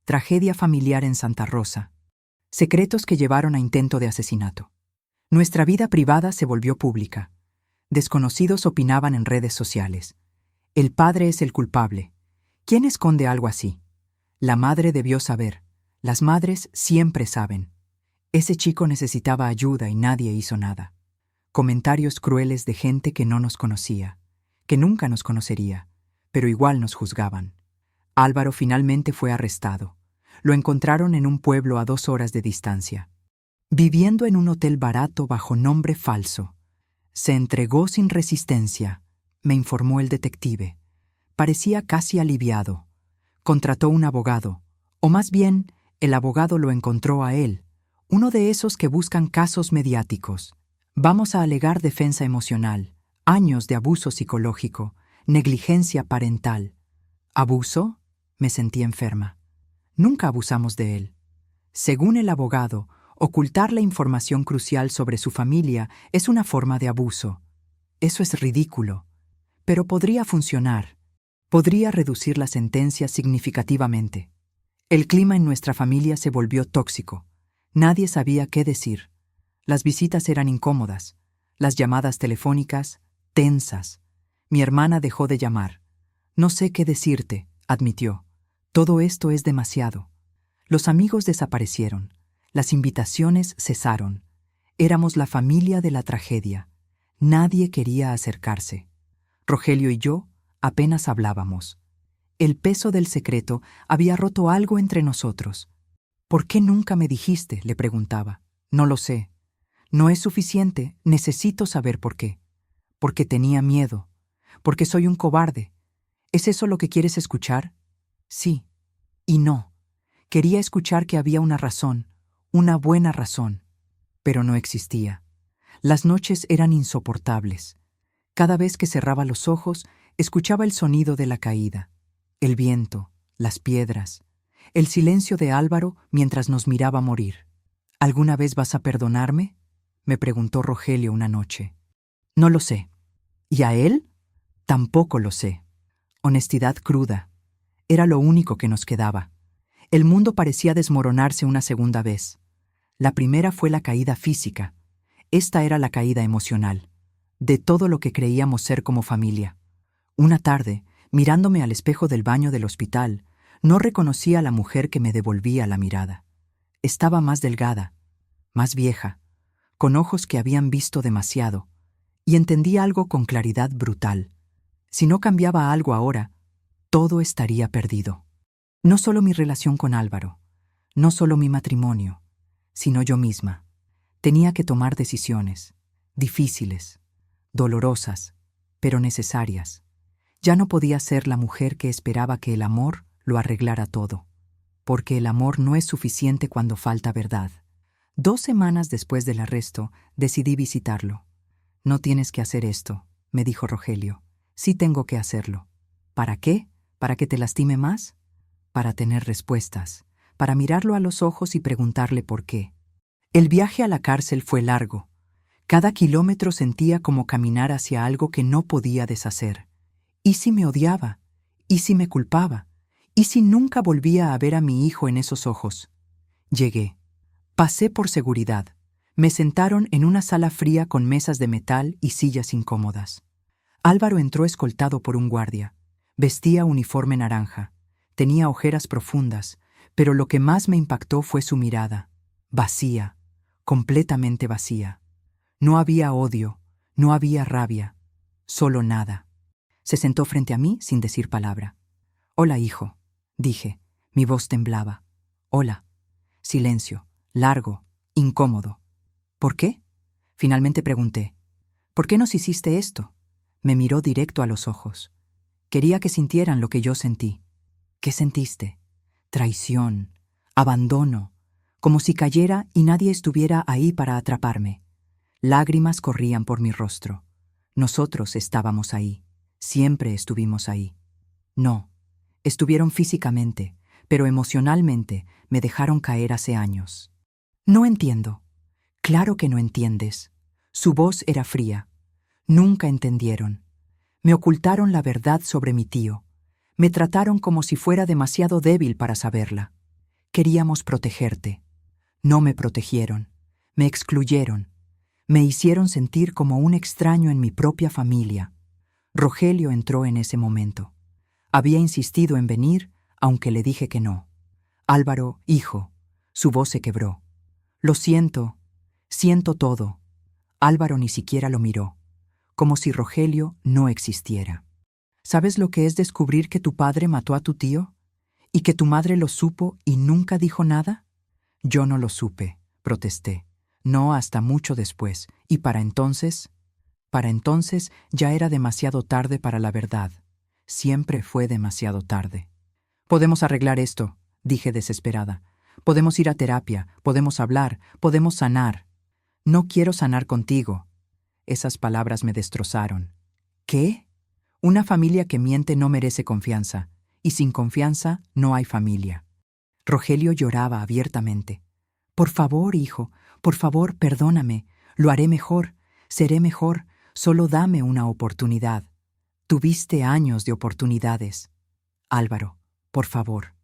Tragedia familiar en Santa Rosa. Secretos que llevaron a intento de asesinato. Nuestra vida privada se volvió pública. Desconocidos opinaban en redes sociales. El padre es el culpable. ¿Quién esconde algo así? La madre debió saber. Las madres siempre saben. Ese chico necesitaba ayuda y nadie hizo nada. Comentarios crueles de gente que no nos conocía, que nunca nos conocería, pero igual nos juzgaban. Álvaro finalmente fue arrestado. Lo encontraron en un pueblo a 2 horas de distancia. Viviendo en un hotel barato bajo nombre falso. Se entregó sin resistencia, me informó el detective. Parecía casi aliviado. Contrató un abogado, o más bien, el abogado lo encontró a él, uno de esos que buscan casos mediáticos. Vamos a alegar defensa emocional, años de abuso psicológico, negligencia parental. ¿Abuso? Me sentí enferma. Nunca abusamos de él. Según el abogado, ocultar la información crucial sobre su familia es una forma de abuso. Eso es ridículo. Pero podría funcionar. Podría reducir la sentencia significativamente. El clima en nuestra familia se volvió tóxico. Nadie sabía qué decir. Las visitas eran incómodas. Las llamadas telefónicas, tensas. Mi hermana dejó de llamar. No sé qué decirte, admitió. Todo esto es demasiado. Los amigos desaparecieron. Las invitaciones cesaron. Éramos la familia de la tragedia. Nadie quería acercarse. Rogelio y yo apenas hablábamos. El peso del secreto había roto algo entre nosotros. ¿Por qué nunca me dijiste?, le preguntaba. No lo sé. No es suficiente, necesito saber por qué. Porque tenía miedo. Porque soy un cobarde. ¿Es eso lo que quieres escuchar? Sí. Y no. Quería escuchar que había una razón, una buena razón. Pero no existía. Las noches eran insoportables. Cada vez que cerraba los ojos, escuchaba el sonido de la caída, el viento, las piedras, el silencio de Álvaro mientras nos miraba morir. ¿Alguna vez vas a perdonarme?, me preguntó Rogelio una noche. No lo sé. ¿Y a él? Tampoco lo sé. Honestidad cruda. Era lo único que nos quedaba. El mundo parecía desmoronarse una segunda vez. La primera fue la caída física. Esta era la caída emocional, de todo lo que creíamos ser como familia. Una tarde, mirándome al espejo del baño del hospital, no reconocí a la mujer que me devolvía la mirada. Estaba más delgada, más vieja, con ojos que habían visto demasiado, y entendí algo con claridad brutal. Si no cambiaba algo ahora, todo estaría perdido. No solo mi relación con Álvaro, no solo mi matrimonio, sino yo misma. Tenía que tomar decisiones, difíciles, dolorosas, pero necesarias. Ya no podía ser la mujer que esperaba que el amor lo arreglara todo, porque el amor no es suficiente cuando falta verdad. 2 semanas después del arresto, decidí visitarlo. No tienes que hacer esto, me dijo Rogelio. Sí tengo que hacerlo. ¿Para qué? ¿Para que te lastime más? Para tener respuestas, para mirarlo a los ojos y preguntarle por qué. El viaje a la cárcel fue largo. Cada kilómetro sentía como caminar hacia algo que no podía deshacer. ¿Y si me odiaba? ¿Y si me culpaba? ¿Y si nunca volvía a ver a mi hijo en esos ojos? Llegué. Pasé por seguridad. Me sentaron en una sala fría con mesas de metal y sillas incómodas. Álvaro entró escoltado por un guardia. Vestía uniforme naranja. Tenía ojeras profundas, pero lo que más me impactó fue su mirada. Vacía, completamente vacía. No había odio, no había rabia, solo nada. Se sentó frente a mí sin decir palabra. «Hola, hijo», dije. Mi voz temblaba. «Hola». Silencio, largo, incómodo. «¿Por qué?», finalmente pregunté. «¿Por qué nos hiciste esto?». Me miró directo a los ojos. Quería que sintieran lo que yo sentí. ¿Qué sentiste? Traición, abandono, como si cayera y nadie estuviera ahí para atraparme. Lágrimas corrían por mi rostro. Nosotros estábamos ahí. Siempre estuvimos ahí. No, estuvieron físicamente, pero emocionalmente me dejaron caer hace años. No entiendo. Claro que no entiendes. Su voz era fría. Nunca entendieron. Me ocultaron la verdad sobre mi tío. Me trataron como si fuera demasiado débil para saberla. Queríamos protegerte. No me protegieron. Me excluyeron. Me hicieron sentir como un extraño en mi propia familia. Rogelio entró en ese momento. Había insistido en venir, aunque le dije que no. Álvaro, hijo. Su voz se quebró. Lo siento. Siento todo. Álvaro ni siquiera lo miró, como si Rogelio no existiera. ¿Sabes lo que es descubrir que tu padre mató a tu tío? ¿Y que tu madre lo supo y nunca dijo nada? Yo no lo supe, protesté. No hasta mucho después, y para entonces ya era demasiado tarde para la verdad. Siempre fue demasiado tarde. Podemos arreglar esto, dije desesperada. Podemos ir a terapia, podemos hablar, podemos sanar. No quiero sanar contigo. Esas palabras me destrozaron. ¿Qué? Una familia que miente no merece confianza, y sin confianza no hay familia. Rogelio lloraba abiertamente. Por favor, hijo, por favor, perdóname. Lo haré mejor, seré mejor. Solo dame una oportunidad. Tuviste años de oportunidades. Álvaro, por favor.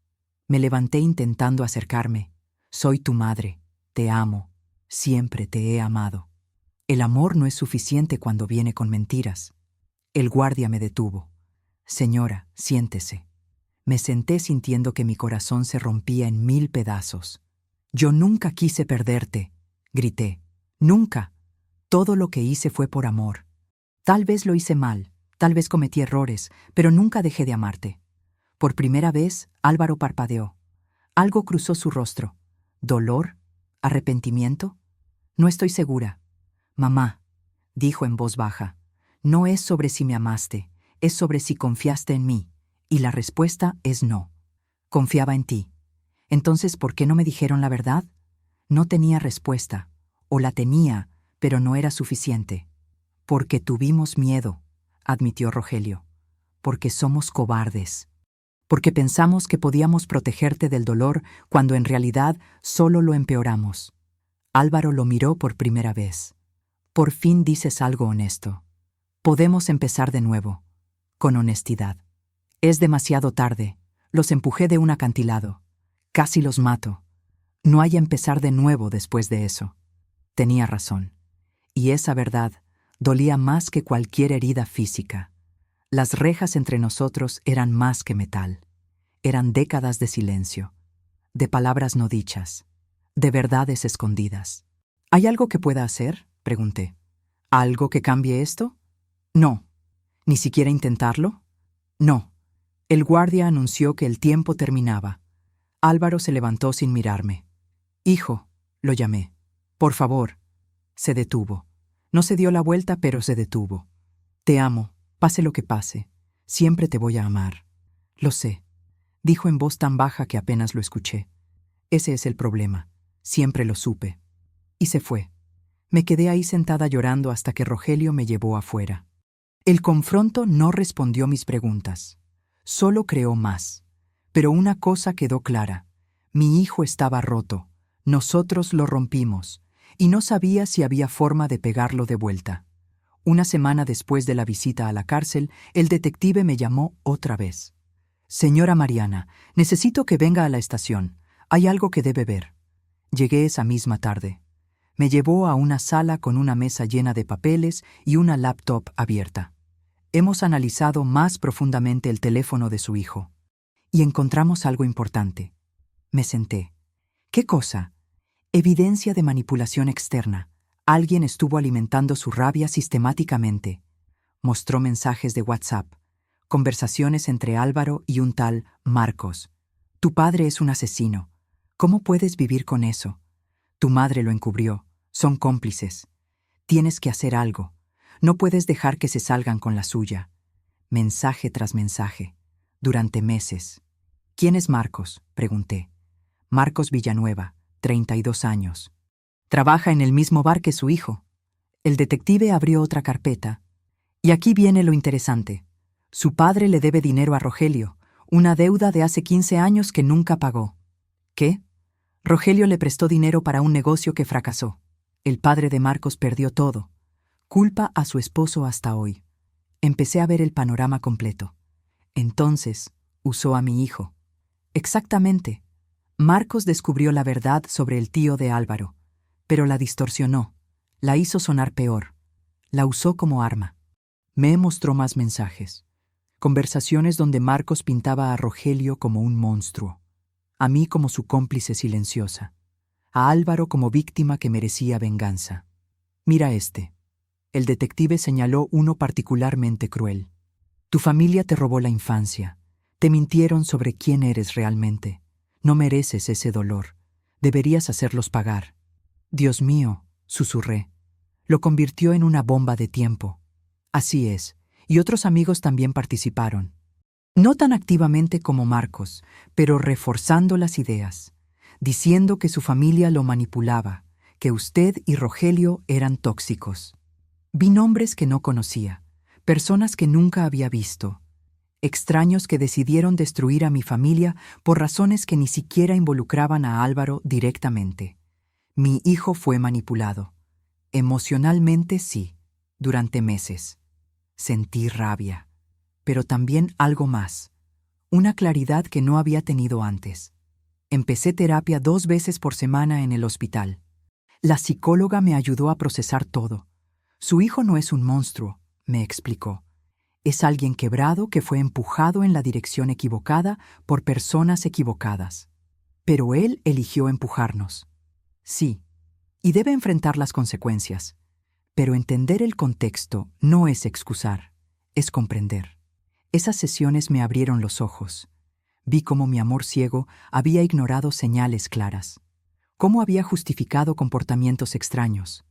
Me levanté intentando acercarme. Soy tu madre. Te amo. Siempre te he amado. El amor no es suficiente cuando viene con mentiras. El guardia me detuvo. Señora, siéntese. Me senté sintiendo que mi corazón se rompía en 1000 pedazos. Yo nunca quise perderte, grité. Nunca. Todo lo que hice fue por amor. Tal vez lo hice mal, tal vez cometí errores, pero nunca dejé de amarte. Por primera vez, Álvaro parpadeó. Algo cruzó su rostro. ¿Dolor? ¿Arrepentimiento? No estoy segura. Mamá, dijo en voz baja, no es sobre si me amaste, es sobre si confiaste en mí. Y la respuesta es no. Confiaba en ti. Entonces, ¿por qué no me dijeron la verdad? No tenía respuesta. O la tenía, pero no era suficiente. Porque tuvimos miedo, admitió Rogelio. Porque somos cobardes. Porque pensamos que podíamos protegerte del dolor cuando en realidad solo lo empeoramos. Álvaro lo miró por primera vez. Por fin dices algo honesto. Podemos empezar de nuevo, con honestidad. Es demasiado tarde. Los empujé de un acantilado. Casi los mato. No hay empezar de nuevo después de eso. Tenía razón. Y esa verdad dolía más que cualquier herida física. Las rejas entre nosotros eran más que metal. Eran décadas de silencio, de palabras no dichas, de verdades escondidas. ¿Hay algo que pueda hacer?, pregunté. ¿Algo que cambie esto? No. ¿Ni siquiera intentarlo? No. El guardia anunció que el tiempo terminaba. Álvaro se levantó sin mirarme. Hijo, lo llamé. Por favor. Se detuvo. No se dio la vuelta, pero se detuvo. Te amo, pase lo que pase. Siempre te voy a amar. Lo sé, dijo en voz tan baja que apenas lo escuché. Ese es el problema. Siempre lo supe. Y se fue. Me quedé ahí sentada llorando hasta que Rogelio me llevó afuera. El confronto no respondió mis preguntas. Solo creó más. Pero una cosa quedó clara. Mi hijo estaba roto. Nosotros lo rompimos. Y no sabía si había forma de pegarlo de vuelta. Una semana después de la visita a la cárcel, el detective me llamó otra vez. Señora Mariana, necesito que venga a la estación. Hay algo que debe ver. Llegué esa misma tarde. Me llevó a una sala con una mesa llena de papeles y una laptop abierta. Hemos analizado más profundamente el teléfono de su hijo. Y encontramos algo importante. Me senté. ¿Qué cosa? Evidencia de manipulación externa. Alguien estuvo alimentando su rabia sistemáticamente. Mostró mensajes de WhatsApp, conversaciones entre Álvaro y un tal Marcos. Tu padre es un asesino. ¿Cómo puedes vivir con eso? Tu madre lo encubrió. Son cómplices. Tienes que hacer algo. No puedes dejar que se salgan con la suya. Mensaje tras mensaje. Durante meses. ¿Quién es Marcos?, pregunté. Marcos Villanueva, 32 años. Trabaja en el mismo bar que su hijo. El detective abrió otra carpeta. Y aquí viene lo interesante. Su padre le debe dinero a Rogelio, una deuda de hace 15 años que nunca pagó. ¿Qué? Rogelio le prestó dinero para un negocio que fracasó. El padre de Marcos perdió todo. Culpa a su esposo hasta hoy. Empecé a ver el panorama completo. Entonces, Usó a mi hijo. Exactamente. Marcos descubrió la verdad sobre el tío de Álvaro, pero la distorsionó, la hizo sonar peor, la usó como arma. Me mostró más mensajes. Conversaciones donde Marcos pintaba a Rogelio como un monstruo, a mí como su cómplice silenciosa, a Álvaro como víctima que merecía venganza. Mira este. El detective señaló uno particularmente cruel. Tu familia te robó la infancia. Te mintieron sobre quién eres realmente. No mereces ese dolor. Deberías hacerlos pagar. Dios mío, susurré. Lo convirtió en una bomba de tiempo. Así es, y otros amigos también participaron. No tan activamente como Marcos, pero reforzando las ideas, diciendo que su familia lo manipulaba, que usted y Rogelio eran tóxicos. Vi nombres que no conocía, personas que nunca había visto, extraños que decidieron destruir a mi familia por razones que ni siquiera involucraban a Álvaro directamente. Mi hijo fue manipulado. Emocionalmente sí, durante meses. Sentí rabia, pero también algo más, una claridad que no había tenido antes. Empecé terapia 2 veces por semana en el hospital. La psicóloga me ayudó a procesar todo. Su hijo no es un monstruo, me explicó. Es alguien quebrado que fue empujado en la dirección equivocada por personas equivocadas. Pero él eligió empujarnos. Sí, y debe enfrentar las consecuencias. Pero entender el contexto no es excusar, es comprender. Esas sesiones me abrieron los ojos. Vi cómo mi amor ciego había ignorado señales claras, cómo había justificado comportamientos extraños,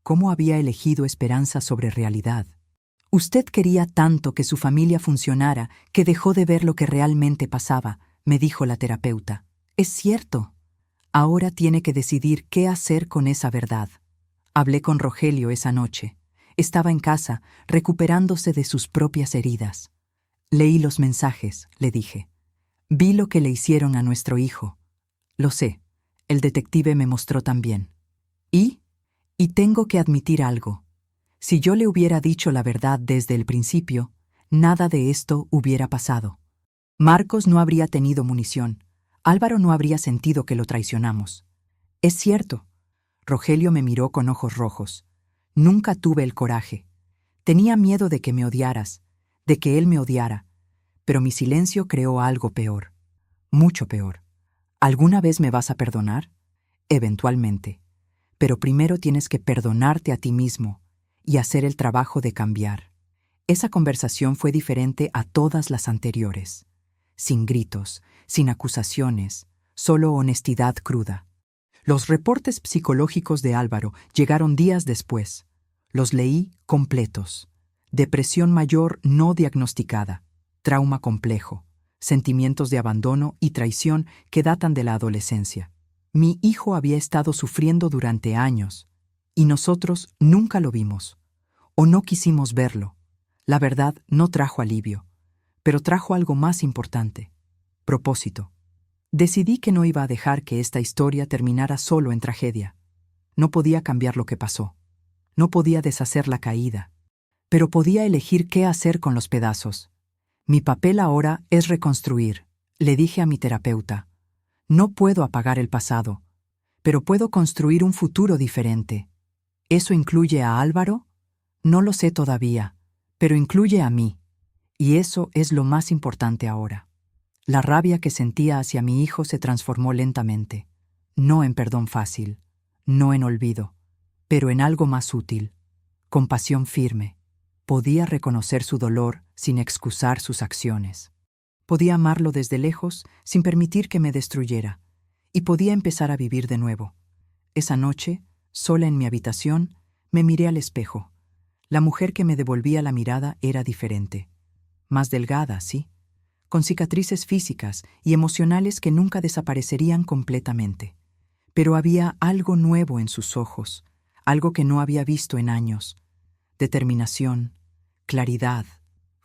cómo había elegido esperanza sobre realidad. Usted quería tanto que su familia funcionara que dejó de ver lo que realmente pasaba, me dijo la terapeuta. Es cierto. Ahora tiene que decidir qué hacer con esa verdad. Hablé con Rogelio esa noche. Estaba en casa, recuperándose de sus propias heridas. Leí los mensajes, le dije. Vi lo que le hicieron a nuestro hijo. Lo sé. El detective me mostró también. Y tengo que admitir algo. Si yo le hubiera dicho la verdad desde el principio, nada de esto hubiera pasado. Marcos no habría tenido munición. Álvaro no habría sentido que lo traicionamos. Es cierto. Rogelio me miró con ojos rojos. Nunca tuve el coraje. Tenía miedo de que me odiaras, de que él me odiara. Pero mi silencio creó algo peor. Mucho peor. ¿Alguna vez me vas a perdonar? Eventualmente. Pero primero tienes que perdonarte a ti mismo y hacer el trabajo de cambiar. Esa conversación fue diferente a todas las anteriores. Sin gritos, sin acusaciones, solo honestidad cruda. Los reportes psicológicos de Álvaro llegaron días después. Los leí completos. Depresión mayor no diagnosticada, trauma complejo, sentimientos de abandono y traición que datan de la adolescencia. Mi hijo había estado sufriendo durante años, y nosotros nunca lo vimos, o no quisimos verlo. La verdad no trajo alivio, pero trajo algo más importante: propósito. Decidí que no iba a dejar que esta historia terminara solo en tragedia. No podía cambiar lo que pasó. No podía deshacer la caída. Pero podía elegir qué hacer con los pedazos. Mi papel ahora es reconstruir, le dije a mi terapeuta. No puedo apagar el pasado, pero puedo construir un futuro diferente. ¿Eso incluye a Álvaro? No lo sé todavía, pero incluye a mí. Y eso es lo más importante ahora. La rabia que sentía hacia mi hijo se transformó lentamente, no en perdón fácil, no en olvido, pero en algo más útil, compasión firme. Podía reconocer su dolor sin excusar sus acciones. Podía amarlo desde lejos sin permitir que me destruyera, y podía empezar a vivir de nuevo. Esa noche, sola en mi habitación, me miré al espejo. La mujer que me devolvía la mirada era diferente. Más delgada, sí, con cicatrices físicas y emocionales que nunca desaparecerían completamente. Pero había algo nuevo en sus ojos, algo que no había visto en años. Determinación, claridad,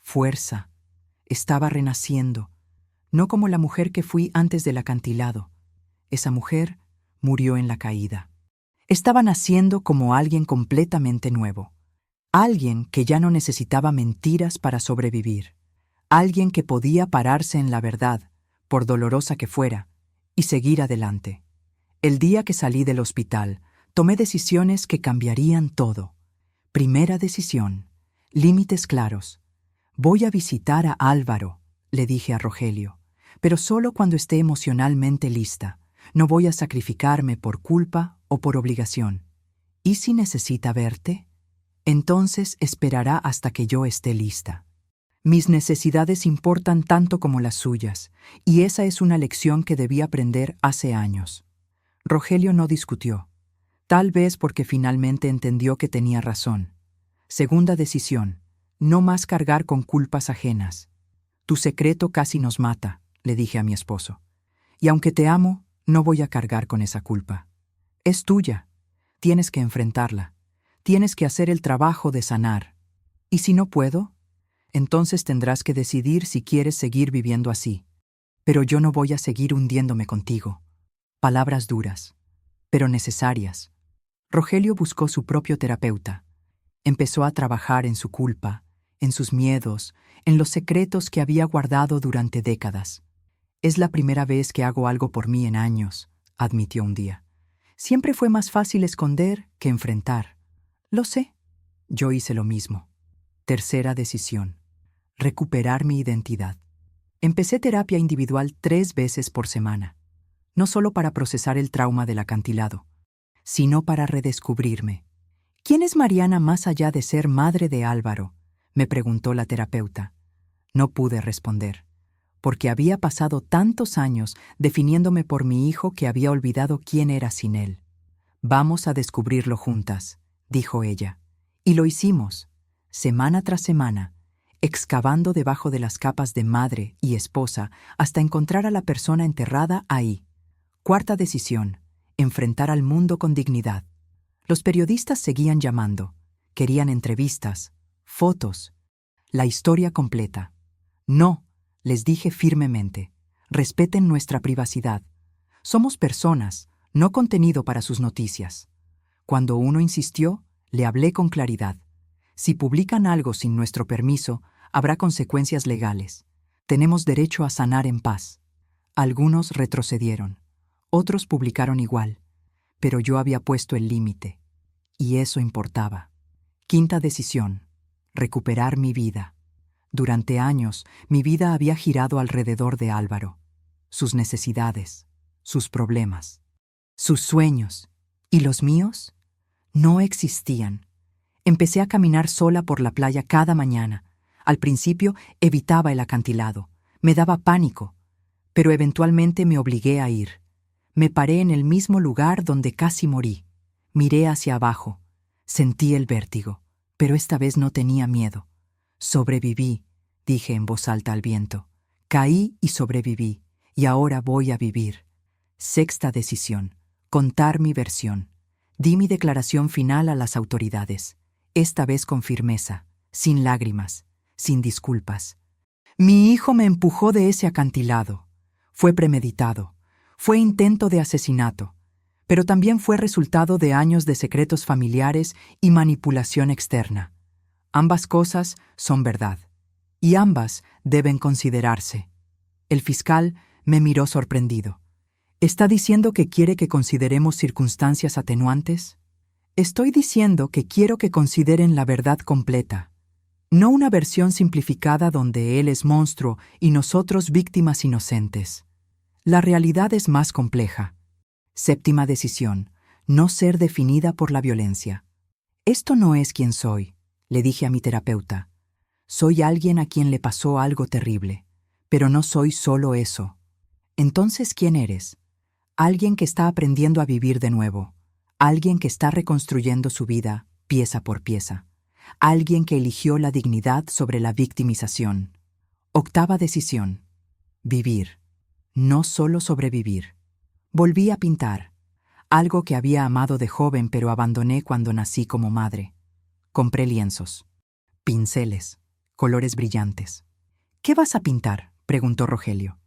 fuerza. Estaba renaciendo, no como la mujer que fui antes del acantilado. Esa mujer murió en la caída. Estaba naciendo como alguien completamente nuevo. Alguien que ya no necesitaba mentiras para sobrevivir. alguien que podía pararse en la verdad, por dolorosa que fuera, y seguir adelante. El día que salí del hospital, tomé decisiones que cambiarían todo. Primera decisión: límites claros. Voy a visitar a Álvaro, le dije a Rogelio, pero solo cuando esté emocionalmente lista. No voy a sacrificarme por culpa o por obligación. ¿Y si necesita verte? Entonces esperará hasta que yo esté lista. Mis necesidades importan tanto como las suyas, y esa es una lección que debí aprender hace años. Rogelio no discutió, tal vez porque finalmente entendió que tenía razón. Segunda decisión: no más cargar con culpas ajenas. Tu secreto casi nos mata, le dije a mi esposo. Y aunque te amo, no voy a cargar con esa culpa. Es tuya. Tienes que enfrentarla. Tienes que hacer el trabajo de sanar. ¿Y si no puedo? Entonces tendrás que decidir si quieres seguir viviendo así. Pero yo no voy a seguir hundiéndome contigo. Palabras duras, pero necesarias. Rogelio buscó su propio terapeuta. Empezó a trabajar en su culpa, en sus miedos, en los secretos que había guardado durante décadas. Es la primera vez que hago algo por mí en años, admitió un día. Siempre fue más fácil esconder que enfrentar. Lo sé. Yo hice lo mismo. Tercera decisión: recuperar mi identidad. Empecé terapia individual 3 veces por semana, no solo para procesar el trauma del acantilado, sino para redescubrirme. ¿Quién es Mariana más allá de ser madre de Álvaro?, me preguntó la terapeuta. No pude responder, porque había pasado tantos años definiéndome por mi hijo que había olvidado quién era sin él. Vamos a descubrirlo juntas, dijo ella. Y lo hicimos, semana tras semana, excavando debajo de las capas de madre y esposa hasta encontrar a la persona enterrada ahí. Cuarta decisión: enfrentar al mundo con dignidad. Los periodistas seguían llamando, querían entrevistas, fotos, la historia completa. No, les dije firmemente, respeten nuestra privacidad. Somos personas, no contenido para sus noticias. Cuando uno insistió, le hablé con claridad. Si publican algo sin nuestro permiso, habrá consecuencias legales. Tenemos derecho a sanar en paz. Algunos retrocedieron, otros publicaron igual, pero yo había puesto el límite, y eso importaba. Quinta decisión: recuperar mi vida. Durante años, mi vida había girado alrededor de Álvaro, sus necesidades, sus problemas, sus sueños. ¿Y los míos? No existían. Empecé a caminar sola por la playa cada mañana. Al principio evitaba el acantilado. Me daba pánico, pero eventualmente me obligué a ir. Me paré en el mismo lugar donde casi morí. Miré hacia abajo. Sentí el vértigo, pero esta vez no tenía miedo. Sobreviví, dije en voz alta al viento. Caí y sobreviví, y ahora voy a vivir. Sexta decisión: contar mi versión. Di mi declaración final a las autoridades, esta vez con firmeza, sin lágrimas, sin disculpas. Mi hijo me empujó de ese acantilado. Fue premeditado. Fue intento de asesinato. Pero también fue resultado de años de secretos familiares y manipulación externa. Ambas cosas son verdad, y ambas deben considerarse. El fiscal me miró sorprendido. ¿Está diciendo que quiere que consideremos circunstancias atenuantes? Estoy diciendo que quiero que consideren la verdad completa, no una versión simplificada donde él es monstruo y nosotros víctimas inocentes. La realidad es más compleja. Séptima decisión: no ser definida por la violencia. Esto no es quien soy, le dije a mi terapeuta. Soy alguien a quien le pasó algo terrible, pero no soy solo eso. Entonces, ¿quién eres? Alguien que está aprendiendo a vivir de nuevo, alguien que está reconstruyendo su vida pieza por pieza, alguien que eligió la dignidad sobre la victimización. Octava decisión: vivir, no solo sobrevivir. Volví a pintar, algo que había amado de joven pero abandoné cuando nací como madre. Compré lienzos, pinceles, colores brillantes. ¿Qué vas a pintar?, preguntó Rogelio.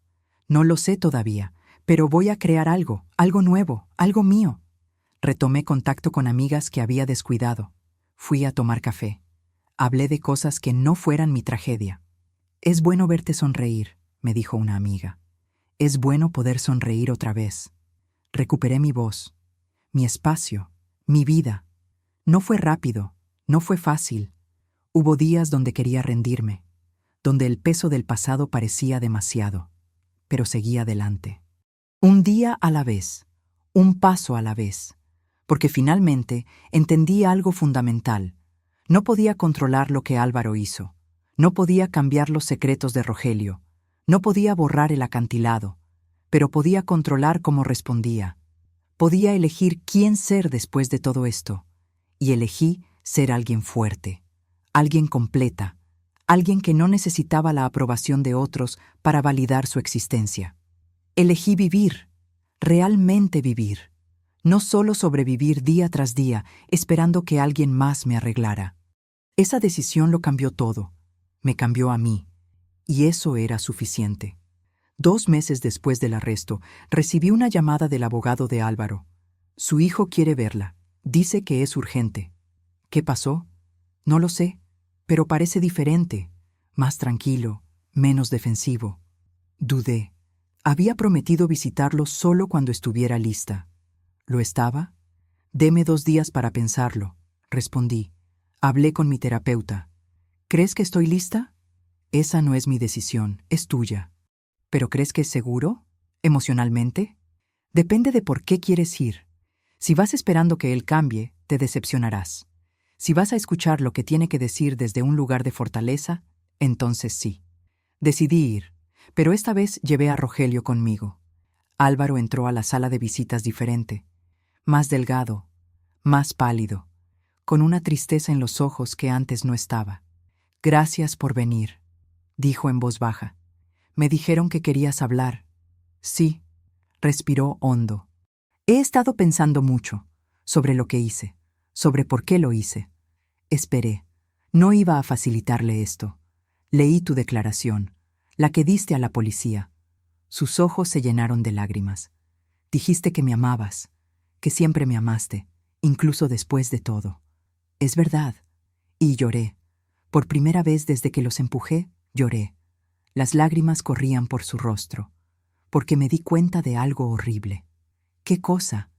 No lo sé todavía, pero voy a crear algo nuevo, algo mío. Retomé contacto con amigas que había descuidado. Fui a tomar café. Hablé de cosas que no fueran mi tragedia. Es bueno verte sonreír, me dijo una amiga. Es bueno poder sonreír otra vez. Recuperé mi voz, mi espacio, mi vida. No fue rápido, no fue fácil. Hubo días donde quería rendirme, donde el peso del pasado parecía demasiado, pero seguí adelante. Un día a la vez, un paso a la vez, porque finalmente entendí algo fundamental. No podía controlar lo que Álvaro hizo, no podía cambiar los secretos de Rogelio, no podía borrar el acantilado, pero podía controlar cómo respondía. Podía elegir quién ser después de todo esto, y elegí ser alguien fuerte, alguien completa, alguien que no necesitaba la aprobación de otros para validar su existencia. Elegí vivir, realmente vivir, no solo sobrevivir día tras día esperando que alguien más me arreglara. Esa decisión lo cambió todo, me cambió a mí, y eso era suficiente. 2 meses después del arresto, recibí una llamada del abogado de Álvaro. Su hijo quiere verla, dice que es urgente. ¿Qué pasó? No lo sé, pero parece diferente, más tranquilo, menos defensivo. Dudé. Había prometido visitarlo solo cuando estuviera lista. ¿Lo estaba? Deme 2 días para pensarlo, respondí. Hablé con mi terapeuta. ¿Crees que estoy lista? Esa no es mi decisión, es tuya. ¿Pero crees que es seguro? ¿Emocionalmente? Depende de por qué quieres ir. Si vas esperando que él cambie, te decepcionarás. Si vas a escuchar lo que tiene que decir desde un lugar de fortaleza, entonces sí. Decidí ir, pero esta vez llevé a Rogelio conmigo. Álvaro entró a la sala de visitas diferente, más delgado, más pálido, con una tristeza en los ojos que antes no estaba. Gracias por venir, dijo en voz baja. Me dijeron que querías hablar. Sí, respiró hondo. He estado pensando mucho sobre lo que hice, sobre por qué lo hice. Esperé. No iba a facilitarle esto. Leí tu declaración, la que diste a la policía. Sus ojos se llenaron de lágrimas. Dijiste que me amabas, que siempre me amaste, incluso después de todo. Es verdad. Y lloré. Por primera vez desde que los empujé, lloré. Las lágrimas corrían por su rostro, porque me di cuenta de algo horrible. ¿Qué cosa?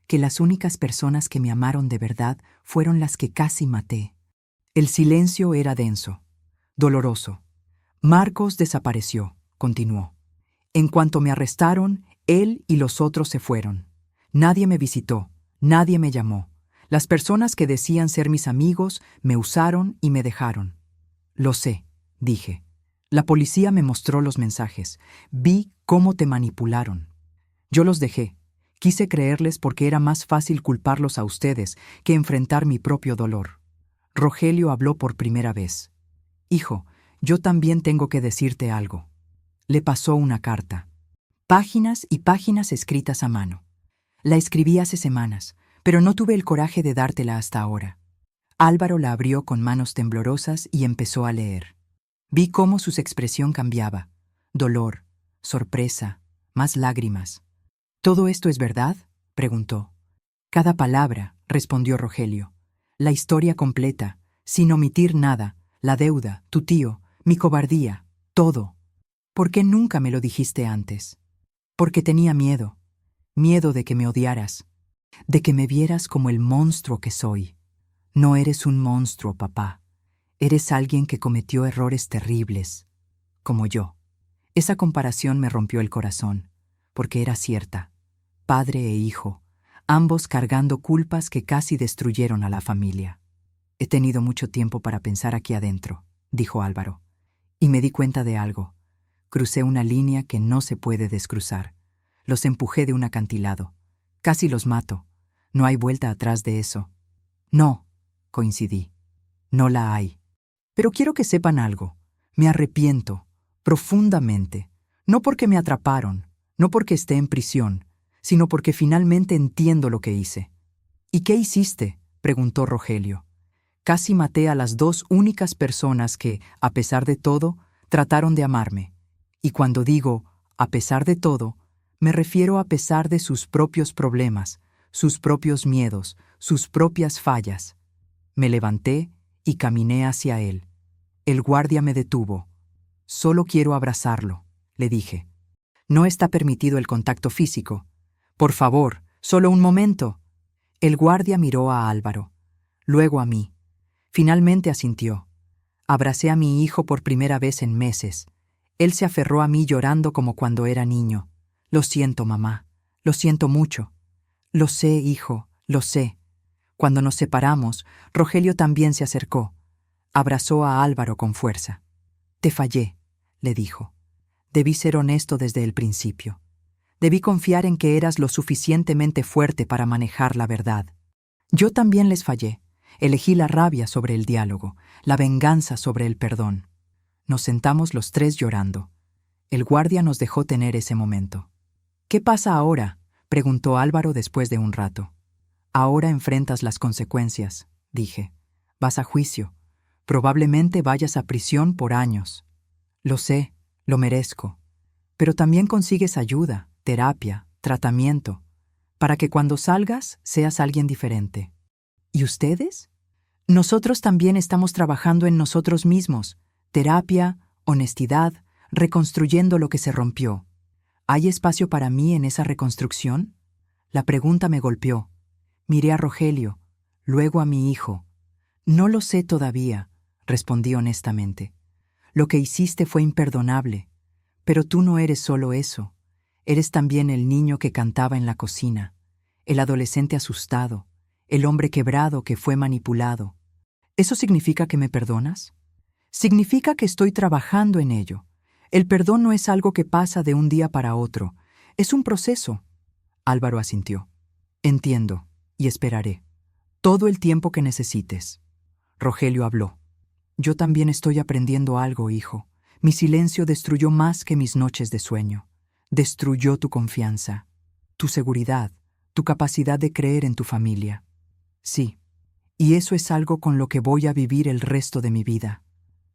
Que las únicas personas que me amaron de verdad fueron las que casi maté. El silencio era denso, doloroso. Marcos desapareció, continuó. En cuanto me arrestaron, él y los otros se fueron. Nadie me visitó, nadie me llamó. Las personas que decían ser mis amigos me usaron y me dejaron. Lo sé, dije. La policía me mostró los mensajes. Vi cómo te manipularon. Yo los dejé. Quise creerles porque era más fácil culparlos a ustedes que enfrentar mi propio dolor. Rogelio habló por primera vez. Hijo, yo también tengo que decirte algo. Le pasó una carta. Páginas y páginas escritas a mano. La escribí hace semanas, pero no tuve el coraje de dártela hasta ahora. Álvaro la abrió con manos temblorosas y empezó a leer. Vi cómo su expresión cambiaba. Dolor, sorpresa, más lágrimas. ¿Todo esto es verdad?, preguntó. Cada palabra, respondió Rogelio. La historia completa, sin omitir nada, la deuda, tu tío, mi cobardía, todo. ¿Por qué nunca me lo dijiste antes? Porque tenía miedo. Miedo de que me odiaras, de que me vieras como el monstruo que soy. No eres un monstruo, papá. Eres alguien que cometió errores terribles, como yo. Esa comparación me rompió el corazón, porque era cierta. Padre e hijo, ambos cargando culpas que casi destruyeron a la familia. He tenido mucho tiempo para pensar aquí adentro, dijo Álvaro, y me di cuenta de algo. Crucé una línea que no se puede descruzar. Los empujé de un acantilado. Casi los mato. No hay vuelta atrás de eso. No, coincidí. No la hay. Pero quiero que sepan algo. Me arrepiento, profundamente. No porque me atraparon, no porque esté en prisión, sino porque finalmente entiendo lo que hice. ¿Y qué hiciste?, preguntó Rogelio. Casi maté a las 2 únicas personas que, a pesar de todo, trataron de amarme. Y cuando digo a pesar de todo, me refiero a pesar de sus propios problemas, sus propios miedos, sus propias fallas. Me levanté y caminé hacia él. El guardia me detuvo. Solo quiero abrazarlo, le dije. No está permitido el contacto físico. Por favor, solo un momento. El guardia miró a Álvaro, luego a mí. Finalmente asintió. Abracé a mi hijo por primera vez en meses. Él se aferró a mí llorando como cuando era niño. Lo siento, mamá. Lo siento mucho. Lo sé, hijo, lo sé. Cuando nos separamos, Rogelio también se acercó. Abrazó a Álvaro con fuerza. Te fallé, le dijo. Debí ser honesto desde el principio. Debí confiar en que eras lo suficientemente fuerte para manejar la verdad. Yo también les fallé. Elegí la rabia sobre el diálogo, la venganza sobre el perdón. Nos sentamos los tres llorando. El guardia nos dejó tener ese momento. ¿Qué pasa ahora?, preguntó Álvaro después de un rato. Ahora enfrentas las consecuencias, dije. Vas a juicio. Probablemente vayas a prisión por años. Lo sé, lo merezco. Pero también consigues ayuda, terapia, tratamiento, para que cuando salgas seas alguien diferente. ¿Y ustedes? Nosotros también estamos trabajando en nosotros mismos. Terapia, honestidad, reconstruyendo lo que se rompió. ¿Hay espacio para mí en esa reconstrucción? La pregunta me golpeó. Miré a Rogelio, luego a mi hijo. No lo sé todavía, respondí honestamente. Lo que hiciste fue imperdonable, pero tú no eres solo eso. Eres también el niño que cantaba en la cocina, el adolescente asustado, el hombre quebrado que fue manipulado. ¿Eso significa que me perdonas? Significa que estoy trabajando en ello. El perdón no es algo que pasa de un día para otro, es un proceso. Álvaro asintió. Entiendo, y esperaré. Todo el tiempo que necesites. Rogelio habló. Yo también estoy aprendiendo algo, hijo. Mi silencio destruyó más que mis noches de sueño. Destruyó tu confianza, tu seguridad, tu capacidad de creer en tu familia. Sí, y eso es algo con lo que voy a vivir el resto de mi vida.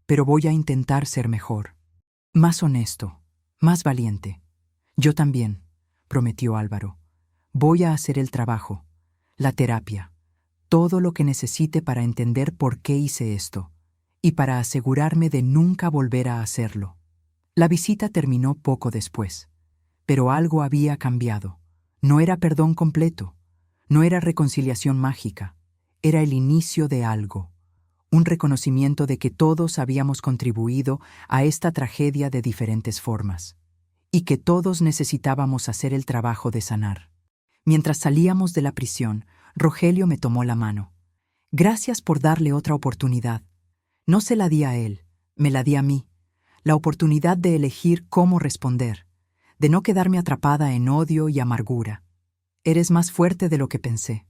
Pero voy a intentar ser mejor. Más honesto, más valiente. Yo también, prometió Álvaro. Voy a hacer el trabajo, la terapia, todo lo que necesite para entender por qué hice esto y para asegurarme de nunca volver a hacerlo. La visita terminó poco después, pero algo había cambiado. No era perdón completo, no era reconciliación mágica, era el inicio de algo, un reconocimiento de que todos habíamos contribuido a esta tragedia de diferentes formas, y que todos necesitábamos hacer el trabajo de sanar. Mientras salíamos de la prisión, Rogelio me tomó la mano. Gracias por darle otra oportunidad. No se la di a él, me la di a mí. La oportunidad de elegir cómo responder, de no quedarme atrapada en odio y amargura. Eres más fuerte de lo que pensé.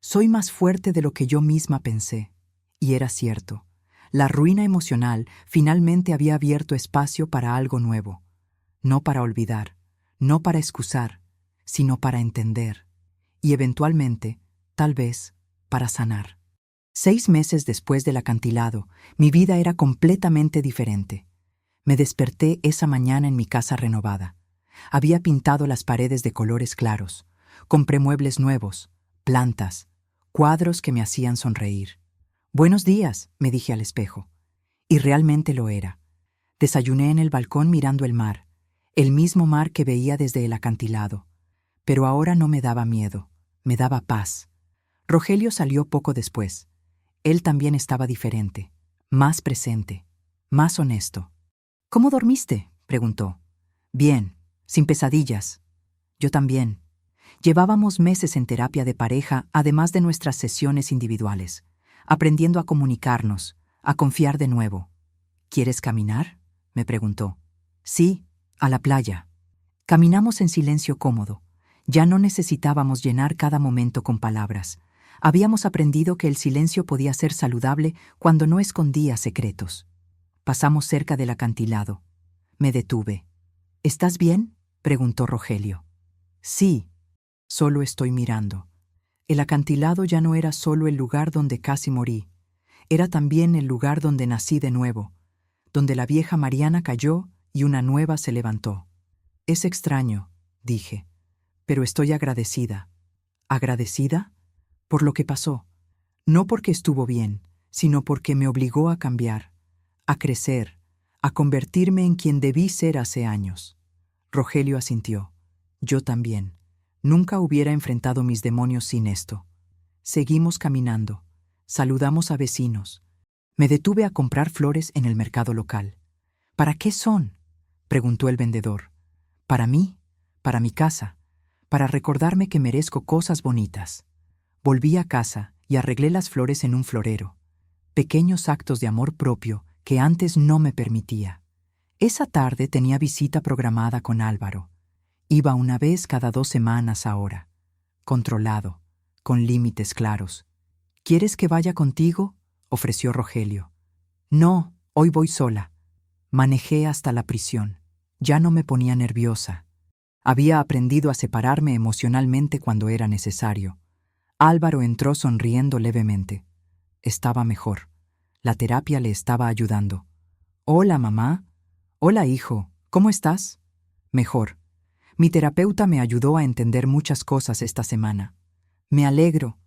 Soy más fuerte de lo que yo misma pensé. Y era cierto. La ruina emocional finalmente había abierto espacio para algo nuevo. No para olvidar, no para excusar, sino para entender. Y eventualmente, tal vez, para sanar. 6 meses después del acantilado, mi vida era completamente diferente. Me desperté esa mañana en mi casa renovada. Había pintado las paredes de colores claros. Compré muebles nuevos, plantas, cuadros que me hacían sonreír. Buenos días, me dije al espejo. Y realmente lo era. Desayuné en el balcón mirando el mismo mar que veía desde el acantilado. Pero ahora no me daba miedo, me daba paz. Rogelio salió poco después. Él también estaba diferente, más presente, más honesto. ¿Cómo dormiste?, preguntó. Bien, sin pesadillas. Yo también. Llevábamos meses en terapia de pareja, además de nuestras sesiones individuales, aprendiendo a comunicarnos, a confiar de nuevo. ¿Quieres caminar?, me preguntó. Sí, a la playa. Caminamos en silencio cómodo. Ya no necesitábamos llenar cada momento con palabras. Habíamos aprendido que el silencio podía ser saludable cuando no escondía secretos. Pasamos cerca del acantilado. Me detuve. ¿Estás bien?, preguntó Rogelio. Sí, solo estoy mirando. El acantilado ya no era solo el lugar donde casi morí. Era también el lugar donde nací de nuevo, donde la vieja Mariana cayó y una nueva se levantó. Es extraño, dije, pero estoy agradecida. ¿Agradecida? Por lo que pasó. No porque estuvo bien, sino porque me obligó a cambiar, a crecer, a convertirme en quien debí ser hace años. Rogelio asintió. Yo también. Nunca hubiera enfrentado mis demonios sin esto. Seguimos caminando. Saludamos a vecinos. Me detuve a comprar flores en el mercado local. ¿Para qué son?, preguntó el vendedor. Para mí, para mi casa, para recordarme que merezco cosas bonitas. Volví a casa y arreglé las flores en un florero. Pequeños actos de amor propio que antes no me permitía. Esa tarde tenía visita programada con Álvaro. Iba una vez cada 2 semanas ahora. Controlado, con límites claros. ¿Quieres que vaya contigo?, ofreció Rogelio. No, hoy voy sola. Manejé hasta la prisión. Ya no me ponía nerviosa. Había aprendido a separarme emocionalmente cuando era necesario. Álvaro entró sonriendo levemente. Estaba mejor. La terapia le estaba ayudando. Hola, mamá. Hola, hijo. ¿Cómo estás? Mejor. Mi terapeuta me ayudó a entender muchas cosas esta semana. Me alegro.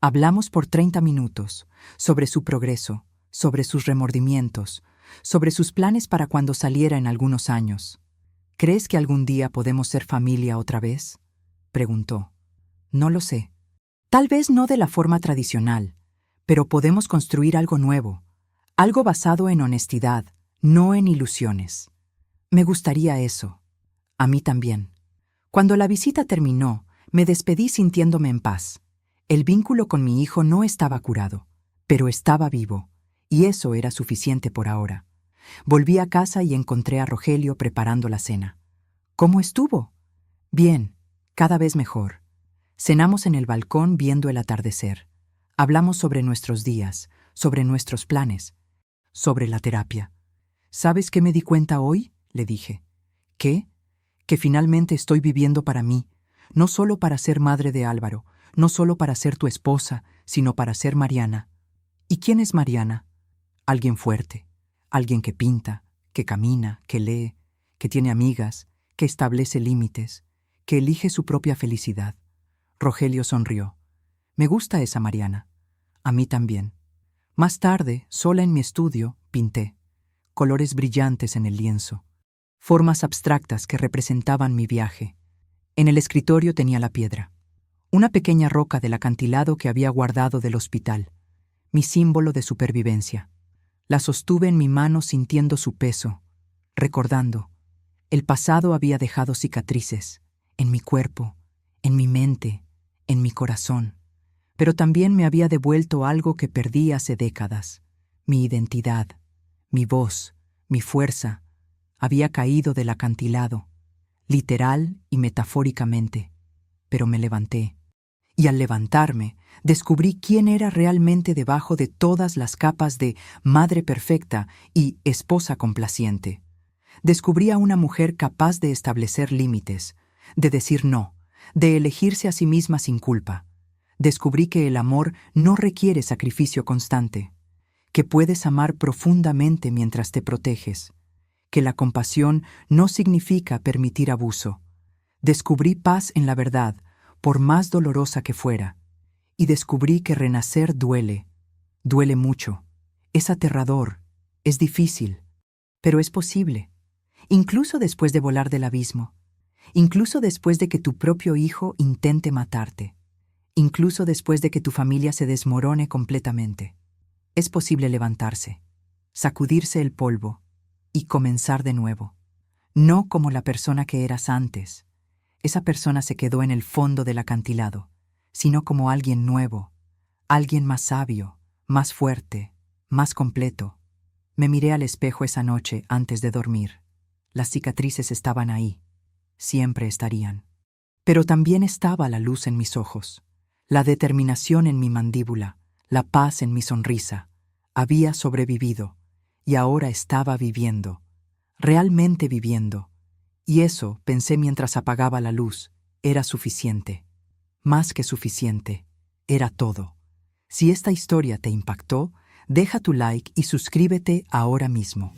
Hablamos por 30 minutos, sobre su progreso, sobre sus remordimientos, sobre sus planes para cuando saliera en algunos años. ¿Crees que algún día podemos ser familia otra vez?, preguntó. No lo sé. Tal vez no de la forma tradicional, pero podemos construir algo nuevo, algo basado en honestidad, no en ilusiones. Me gustaría eso. A mí también. Cuando la visita terminó, me despedí sintiéndome en paz. El vínculo con mi hijo no estaba curado, pero estaba vivo, y eso era suficiente por ahora. Volví a casa y encontré a Rogelio preparando la cena. ¿Cómo estuvo? Bien, cada vez mejor. Cenamos en el balcón viendo el atardecer. Hablamos sobre nuestros días, sobre nuestros planes, sobre la terapia. ¿Sabes qué me di cuenta hoy?, le dije. ¿Qué? Que finalmente estoy viviendo para mí, no solo para ser madre de Álvaro, no solo para ser tu esposa, sino para ser Mariana. ¿Y quién es Mariana? Alguien fuerte, alguien que pinta, que camina, que lee, que tiene amigas, que establece límites, que elige su propia felicidad. Rogelio sonrió. Me gusta esa Mariana. A mí también. Más tarde, sola en mi estudio, pinté. Colores brillantes en el lienzo. Formas abstractas que representaban mi viaje. En el escritorio tenía la piedra. Una pequeña roca del acantilado que había guardado del hospital. Mi símbolo de supervivencia. La sostuve en mi mano sintiendo su peso, recordando. El pasado había dejado cicatrices, en mi cuerpo, en mi mente, en mi corazón. Pero también me había devuelto algo que perdí hace décadas. Mi identidad, mi voz, mi fuerza, había caído del acantilado, literal y metafóricamente. Pero me levanté. Y al levantarme, descubrí quién era realmente debajo de todas las capas de madre perfecta y esposa complaciente. Descubrí a una mujer capaz de establecer límites, de decir no, de elegirse a sí misma sin culpa. Descubrí que el amor no requiere sacrificio constante, que puedes amar profundamente mientras te proteges, que la compasión no significa permitir abuso. Descubrí paz en la verdad, por más dolorosa que fuera, y descubrí que renacer duele mucho, es aterrador, es difícil, pero es posible, incluso después de volar del abismo, incluso después de que tu propio hijo intente matarte, incluso después de que tu familia se desmorone completamente. Es posible levantarse, sacudirse el polvo y comenzar de nuevo, no como la persona que eras antes. Esa persona se quedó en el fondo del acantilado, sino como alguien nuevo, alguien más sabio, más fuerte, más completo. Me miré al espejo esa noche antes de dormir. Las cicatrices estaban ahí, siempre estarían. Pero también estaba la luz en mis ojos, la determinación en mi mandíbula, la paz en mi sonrisa. Había sobrevivido, y ahora estaba viviendo, realmente viviendo. Y eso, pensé mientras apagaba la luz, era suficiente. Más que suficiente, era todo. Si esta historia te impactó, deja tu like y suscríbete ahora mismo.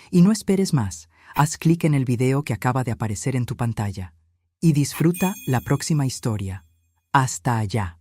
Y no esperes más, haz clic en el video que acaba de aparecer en tu pantalla. Y disfruta la próxima historia. Hasta allá.